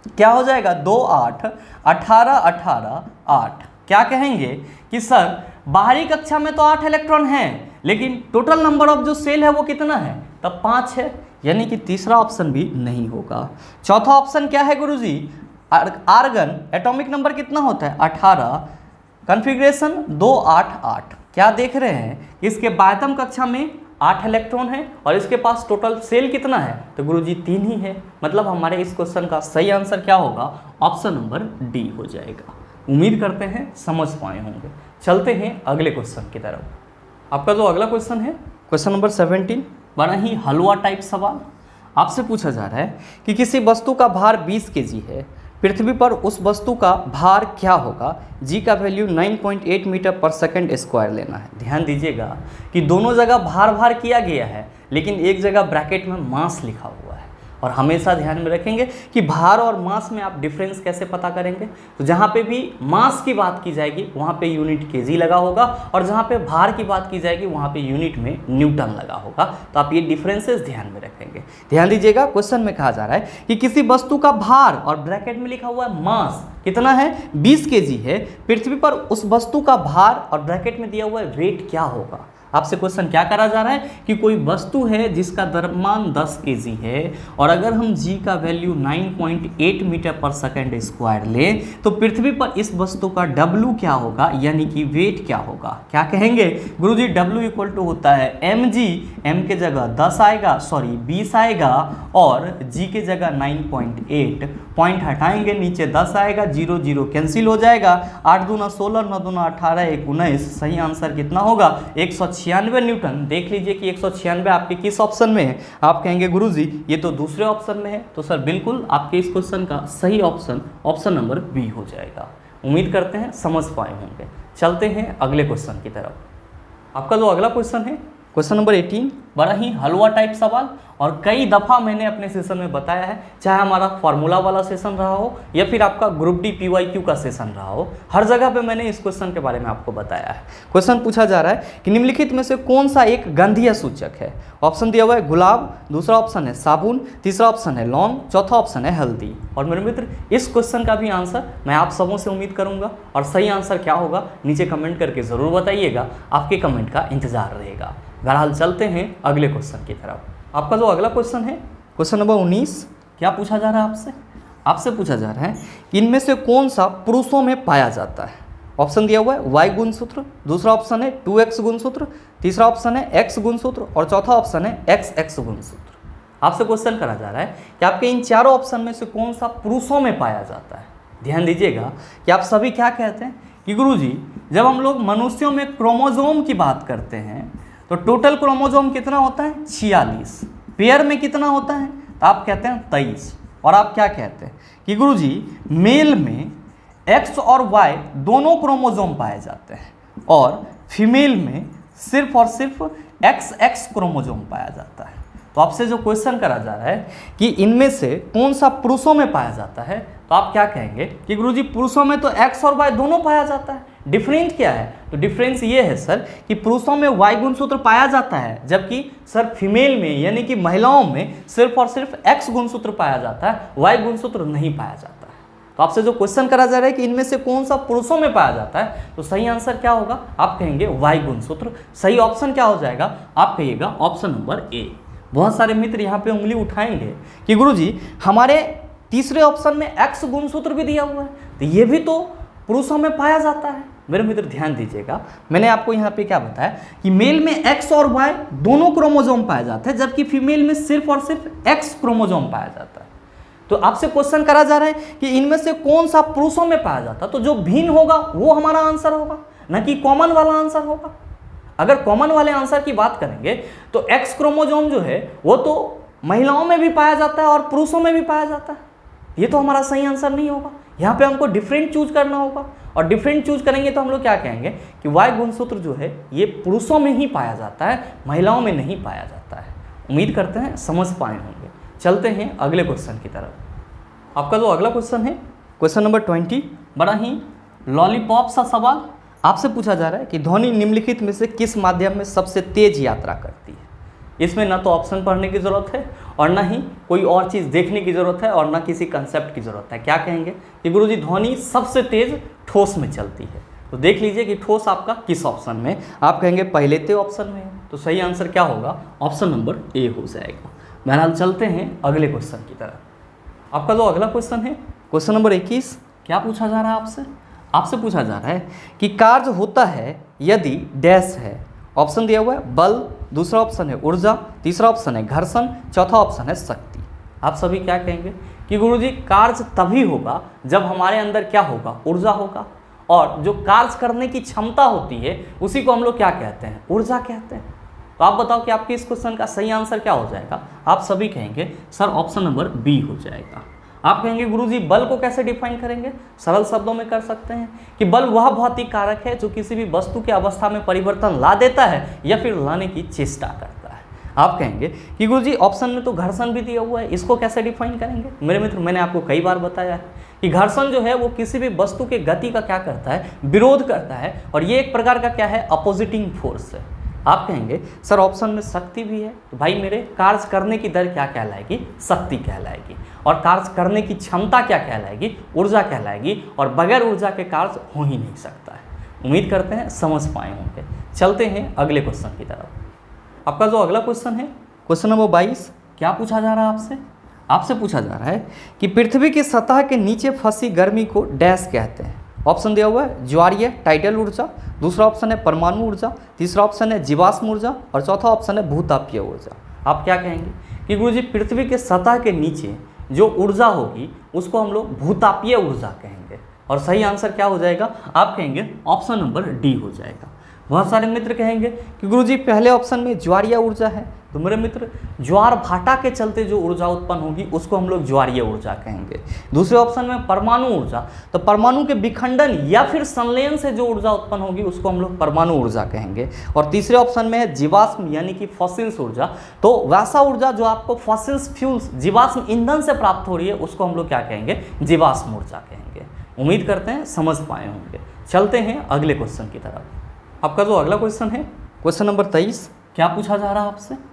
क्या हो जाएगा 2 8 18 18 8। क्या कहेंगे कि सर बाहरी कक्षा में तो 8 इलेक्ट्रॉन हैं, लेकिन टोटल नंबर ऑफ जो सेल है वो कितना है, तब 5 है, यानी कि तीसरा ऑप्शन भी नहीं होगा। चौथा ऑप्शन क्या है गुरुजी, आर्गन। एटॉमिक नंबर कितना होता है 18, कॉन्फ़िगरेशन 2 8 8। क्या देख रहे हैं कि इसके बाह्यतम कक्षा में 8 इलेक्ट्रॉन है और इसके पास टोटल सेल कितना है, तो गुरुजी 3 ही है। मतलब हमारे इस क्वेश्चन का सही आंसर क्या होगा, ऑप्शन नंबर डी हो जाएगा। उम्मीद करते हैं समझ पाए होंगे। चलते हैं अगले क्वेश्चन की तरफ। आपका जो अगला क्वेश्चन है क्वेश्चन नंबर 17, बड़ा ही हलवा टाइप सवाल। आपसे पूछा जा रहा है कि किसी वस्तु का भार 20 kg है, पृथ्वी पर उस वस्तु का भार क्या होगा। जी का वैल्यू 9.8 मीटर पर सेकंड स्क्वायर लेना है। ध्यान दीजिएगा कि दोनों जगह भार किया गया है, लेकिन एक जगह ब्रैकेट में मास लिखा हुआ है। और हमेशा ध्यान में रखेंगे कि भार और मास में आप डिफरेंस कैसे पता करेंगे, तो जहाँ पे भी मास की बात की जाएगी वहाँ पे यूनिट केजी लगा होगा और जहाँ पे भार की बात की जाएगी वहाँ पे यूनिट में न्यूटन लगा होगा। तो आप ये डिफरेंसेस ध्यान में रखेंगे। ध्यान दीजिएगा, क्वेश्चन में कहा जा रहा है कि किसी वस्तु का भार और ब्रैकेट में लिखा हुआ है मास कितना है 20 kg है, पृथ्वी पर उस वस्तु का भार और ब्रैकेट में दिया हुआ है वेट क्या होगा। आपसे क्वेश्चन क्या करा जा रहा है कि कोई वस्तु है जिसका द्रव्यमान 10 kg है और अगर हम g का वैल्यू 9.8 मीटर पर सेकंड स्क्वायर लें तो पृथ्वी पर इस वस्तु का w क्या होगा, यानी कि वेट क्या होगा। क्या कहेंगे गुरुजी, w इक्वल टू होता है mg, m के जगह 10 आएगा, सॉरी 20 आएगा और g के जगह 9.8, पॉइंट हटाएंगे नीचे 10 आएगा, 0 0 कैंसिल हो जाएगा, 8 दूना 16, 9 दूना 18, 1 19। सही आंसर कितना होगा 196 न्यूटन। देख लीजिए कि 196 आपके किस ऑप्शन में है। आप कहेंगे गुरुजी ये तो दूसरे ऑप्शन में है, तो सर बिल्कुल आपके इस क्वेश्चन का सही ऑप्शन ऑप्शन नंबर बी हो जाएगा। उम्मीद करते हैं समझ पाए होंगे। चलते हैं अगले क्वेश्चन की तरफ। आपका जो अगला क्वेश्चन है क्वेश्चन नंबर 18, बड़ा ही हलवा टाइप सवाल और कई दफ़ा मैंने अपने सेशन में बताया है, चाहे हमारा फार्मूला वाला सेशन रहा हो या फिर आपका ग्रुप डी PYQ का सेशन रहा हो, हर जगह पे मैंने इस क्वेश्चन के बारे में आपको बताया है। क्वेश्चन पूछा जा रहा है कि निम्नलिखित में से कौन सा एक गंधीय सूचक है। ऑप्शन दिया हुआ है गुलाब, दूसरा ऑप्शन है साबुन, तीसरा ऑप्शन है लौंग, चौथा ऑप्शन है हल्दी। और मेरे मित्र इस क्वेश्चन का भी आंसर मैं आप सबों से उम्मीद करूँगा और सही आंसर क्या होगा नीचे कमेंट करके ज़रूर बताइएगा, आपके कमेंट का इंतजार रहेगा। बहरहाल चलते हैं अगले क्वेश्चन की तरफ। आपका जो अगला क्वेश्चन है क्वेश्चन नंबर 19, क्या पूछा जा रहा है आपसे पूछा जा रहा है कि इनमें से कौन सा पुरुषों में पाया जाता है। ऑप्शन दिया हुआ है Y गुणसूत्र, दूसरा ऑप्शन है 2X गुणसूत्र, तीसरा ऑप्शन है x गुणसूत्र और चौथा ऑप्शन है x गुणसूत्र। आपसे क्वेश्चन करा जा रहा है कि आपके इन चारों ऑप्शन में से कौन सा पुरुषों में पाया जाता है। ध्यान दीजिएगा कि आप सभी क्या कहते हैं कि गुरुजी जब हम लोग मनुष्यों में क्रोमोसोम की बात करते हैं तो टोटल क्रोमोसोम कितना होता है 46, पेयर में कितना होता है तो आप कहते हैं 23। और आप क्या कहते हैं कि गुरुजी मेल में X और Y दोनों क्रोमोसोम पाए जाते हैं और फीमेल में सिर्फ और सिर्फ XX क्रोमोसोम पाया जाता है। तो आपसे जो क्वेश्चन करा जा रहा है कि इनमें से कौन सा पुरुषों में पाया जाता है तो आप क्या कहेंगे कि गुरुजी पुरुषों में तो X और Y दोनों पाया जाता है, डिफरेंट क्या है तो डिफरेंस ये है सर कि पुरुषों में Y गुणसूत्र पाया जाता है जबकि सर फीमेल में यानी कि महिलाओं में सिर्फ और सिर्फ X गुणसूत्र पाया जाता है, Y गुणसूत्र नहीं पाया जाता है। तो आपसे जो क्वेश्चन करा जा रहा है कि इनमें से कौन सा पुरुषों में पाया जाता है तो सही आंसर क्या होगा, आप कहेंगे Y गुणसूत्र। सही ऑप्शन क्या हो जाएगा, आप कहिएगा ऑप्शन नंबर ए। बहुत सारे मित्र यहाँ पे उंगली उठाएंगे कि गुरुजी हमारे तीसरे ऑप्शन में X गुणसूत्र भी दिया हुआ है तो ये भी तो पुरुषों में पाया जाता है। मेरे मित्र ध्यान दीजिएगा, मैंने आपको यहाँ पे क्या बताया कि मेल में X और Y दोनों क्रोमोसोम पाया जाता है जबकि फीमेल में सिर्फ और सिर्फ X क्रोमोसोम पाया जाता है। तो आपसे क्वेश्चन करा जा रहा है कि इनमें से कौन सा पुरुषों में पाया जाता है तो जो भिन्न होगा वो हमारा आंसर होगा, न कि कॉमन वाला आंसर होगा। अगर कॉमन वाले आंसर की बात करेंगे तो X क्रोमोसोम जो है वो तो महिलाओं में भी पाया जाता है और पुरुषों में भी पाया जाता है, ये तो हमारा सही आंसर नहीं होगा। यहाँ पे हमको डिफरेंट चूज करना होगा और डिफरेंट चूज करेंगे तो हम लोग क्या कहेंगे कि Y गुणसूत्र जो है ये पुरुषों में ही पाया जाता है, महिलाओं में नहीं पाया जाता है। उम्मीद करते हैं समझ पाए होंगे। चलते हैं अगले क्वेश्चन की तरफ। आपका जो अगला क्वेश्चन है क्वेश्चन नंबर 20, बड़ा ही लॉलीपॉप सा सवाल आपसे पूछा जा रहा है कि ध्वनि निम्नलिखित में से किस माध्यम में सबसे तेज यात्रा करती है। इसमें ना तो ऑप्शन पढ़ने की ज़रूरत है और ना ही कोई और चीज़ देखने की ज़रूरत है और ना किसी कंसेप्ट की ज़रूरत है। क्या कहेंगे कि गुरुजी ध्वनि सबसे तेज ठोस में चलती है। तो देख लीजिए कि ठोस आपका किस ऑप्शन में, आप कहेंगे पहले ते ऑप्शन में है तो सही आंसर क्या होगा, ऑप्शन नंबर ए हो जाएगा। बहरहाल चलते हैं अगले क्वेश्चन की तरफ। आपका जो अगला क्वेश्चन है क्वेश्चन नंबर 21, क्या पूछा जा रहा है आपसे पूछा जा रहा है कि कार्य होता है यदि डैश है। ऑप्शन दिया हुआ है बल, दूसरा ऑप्शन है ऊर्जा, तीसरा ऑप्शन है घर्षण, चौथा ऑप्शन है शक्ति। आप सभी क्या कहेंगे कि गुरुजी कार्य तभी होगा जब हमारे अंदर क्या होगा, ऊर्जा होगा, और जो कार्य करने की क्षमता होती है उसी को हम लोग क्या कहते हैं, ऊर्जा कहते हैं। तो आप बताओ कि आपके इस क्वेश्चन का सही आंसर क्या हो जाएगा। आप सभी कहेंगे सर ऑप्शन नंबर बी हो जाएगा। आप कहेंगे गुरुजी बल को कैसे डिफाइन करेंगे, सरल शब्दों में कर सकते हैं कि बल वह भौतिक कारक है जो किसी भी वस्तु की अवस्था में परिवर्तन ला देता है या फिर लाने की चेष्टा करता है। आप कहेंगे कि गुरुजी ऑप्शन में तो घर्षण भी दिया हुआ है, इसको कैसे डिफाइन करेंगे। मेरे मित्र मैंने आपको कई बार बताया है कि घर्षण जो है वो किसी भी वस्तु के गति का क्या करता है, विरोध करता है, और ये एक प्रकार का क्या है, अपोजिटिंग फोर्स है। आप कहेंगे सर ऑप्शन में शक्ति भी है, तो भाई मेरे कार्य करने की दर क्या कहलाएगी, शक्ति कहलाएगी, और कार्य करने की क्षमता क्या कहलाएगी, ऊर्जा कहलाएगी, और बगैर ऊर्जा के कार्य हो ही नहीं सकता है। उम्मीद करते हैं समझ पाए होंगे। चलते हैं अगले क्वेश्चन की तरफ। आपका जो अगला क्वेश्चन है क्वेश्चन नंबर 22, क्या पूछा जा रहा है आपसे पूछा जा रहा है कि पृथ्वी की सतह के नीचे फंसी गर्मी को डैश कहते हैं। ऑप्शन दिया हुआ है ज्वारीय टाइडल ऊर्जा, दूसरा ऑप्शन है परमाणु ऊर्जा, तीसरा ऑप्शन है जीवाश्म ऊर्जा, और चौथा ऑप्शन है भूतापीय ऊर्जा। आप क्या कहेंगे कि गुरुजी पृथ्वी के सतह के नीचे जो ऊर्जा होगी उसको हम लोग भूतापीय ऊर्जा कहेंगे, और सही आंसर क्या हो जाएगा, आप कहेंगे ऑप्शन नंबर डी हो जाएगा। बहुत सारे मित्र कहेंगे कि गुरुजी पहले ऑप्शन में ज्वारीय ऊर्जा है, तो मेरे मित्र ज्वार भाटा के चलते जो ऊर्जा उत्पन्न होगी उसको हम लोग ज्वारीय ऊर्जा कहेंगे। दूसरे ऑप्शन में परमाणु ऊर्जा, तो परमाणु के विखंडन या फिर संलयन से जो ऊर्जा उत्पन्न होगी उसको हम लोग परमाणु ऊर्जा कहेंगे। और तीसरे ऑप्शन में है जीवाश्म यानी कि फॉसिल्स ऊर्जा, तो वैसा ऊर्जा जो आपको फॉसिल्स फ्यूल्स जीवाश्म ईंधन से प्राप्त हो रही है उसको हम लोग क्या कहेंगे, जीवाश्म ऊर्जा कहेंगे। उम्मीद करते हैं समझ पाए होंगे। चलते हैं अगले क्वेश्चन की तरफ। आपका जो अगला क्वेश्चन है क्वेश्चन नंबर 23, क्या पूछा जा रहा है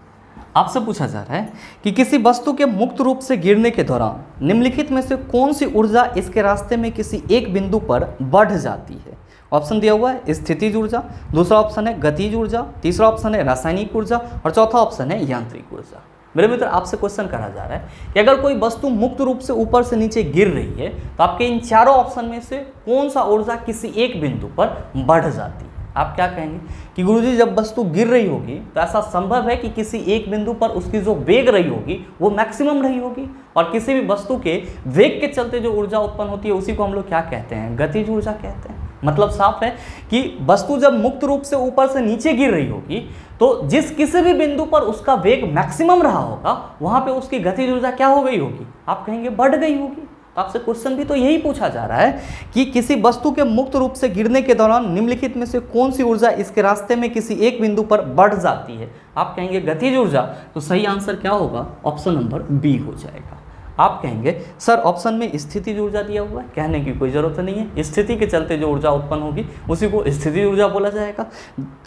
आपसे पूछा जा रहा है कि किसी वस्तु के मुक्त रूप से गिरने के दौरान निम्नलिखित में से कौन सी ऊर्जा इसके रास्ते में किसी एक बिंदु पर बढ़ जाती है। ऑप्शन दिया हुआ है स्थितिज ऊर्जा, दूसरा ऑप्शन है गतिज ऊर्जा, तीसरा ऑप्शन है रासायनिक ऊर्जा, और चौथा ऑप्शन है यांत्रिक ऊर्जा। मेरे मित्र आपसे क्वेश्चन करा जा रहा है कि अगर कोई वस्तु मुक्त रूप से ऊपर से नीचे गिर रही है तो आपके इन चारों ऑप्शन में से कौन सा ऊर्जा किसी एक बिंदु पर बढ़ जाती है। आप क्या कहेंगे कि गुरुजी जब वस्तु गिर रही होगी तो ऐसा संभव है कि किसी एक बिंदु पर उसकी जो वेग रही होगी वो मैक्सिमम रही होगी, और किसी भी वस्तु के वेग के चलते जो ऊर्जा उत्पन्न होती है उसी को हम लोग क्या कहते हैं, गतिज ऊर्जा कहते हैं। मतलब साफ है कि वस्तु जब मुक्त रूप से ऊपर से नीचे गिर रही होगी तो जिस किसी भी बिंदु पर उसका वेग मैक्सिमम रहा होगा वहां पे उसकी गतिज ऊर्जा क्या हो गई होगी, आप कहेंगे बढ़ गई होगी। तो आपसे क्वेश्चन भी तो यही पूछा जा रहा है कि किसी वस्तु के मुक्त रूप से गिरने के दौरान निम्नलिखित में से कौन सी ऊर्जा इसके रास्ते में किसी एक बिंदु पर बढ़ जाती है, आप कहेंगे गतिज ऊर्जा। तो सही आंसर क्या होगा, ऑप्शन नंबर बी हो जाएगा। आप कहेंगे सर ऑप्शन में स्थितिज ऊर्जा दिया हुआ है, कहने की कोई ज़रूरत नहीं है, स्थिति के चलते जो ऊर्जा उत्पन्न होगी उसी को स्थितिज ऊर्जा बोला जाएगा।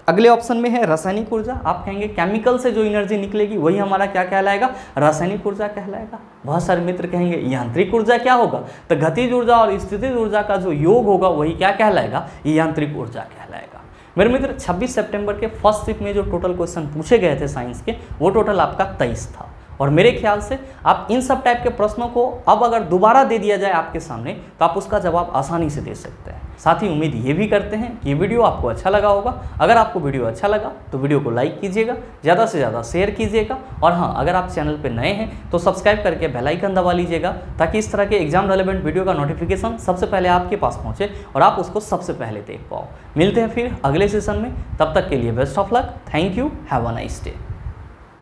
अगले ऑप्शन में है रासायनिक ऊर्जा, आप कहेंगे केमिकल से जो एनर्जी निकलेगी वही हमारा क्या कहलाएगा, रासायनिक ऊर्जा कहलाएगा। बहुत सारे मित्र कहेंगे यांत्रिक ऊर्जा क्या होगा, तो गतिज ऊर्जा और स्थितिज ऊर्जा का जो योग होगा वही क्या कहलाएगा, यांत्रिक ऊर्जा कहलाएगा। मेरे मित्र 26 सितंबर के फर्स्ट शिफ्ट में जो टोटल क्वेश्चन पूछे गए थे साइंस के वो टोटल आपका 23 था, और मेरे ख्याल से आप इन सब टाइप के प्रश्नों को अब अगर दोबारा दे दिया जाए आपके सामने तो आप उसका जवाब आसानी से दे सकते हैं। साथ ही उम्मीद ये भी करते हैं कि ये वीडियो आपको अच्छा लगा होगा। अगर आपको वीडियो अच्छा लगा तो वीडियो को लाइक कीजिएगा, ज़्यादा से ज़्यादा शेयर कीजिएगा, और हाँ अगर आप चैनल पर नए हैं तो सब्सक्राइब करके बेल आइकन दबा लीजिएगा ताकि इस तरह के एग्जाम रेलेवेंट वीडियो का नोटिफिकेशन सबसे पहले आपके पास पहुँचे और आप उसको सबसे पहले देख पाओ। मिलते हैं फिर अगले सेशन में, तब तक के लिए best of luck, thank you, have a nice day.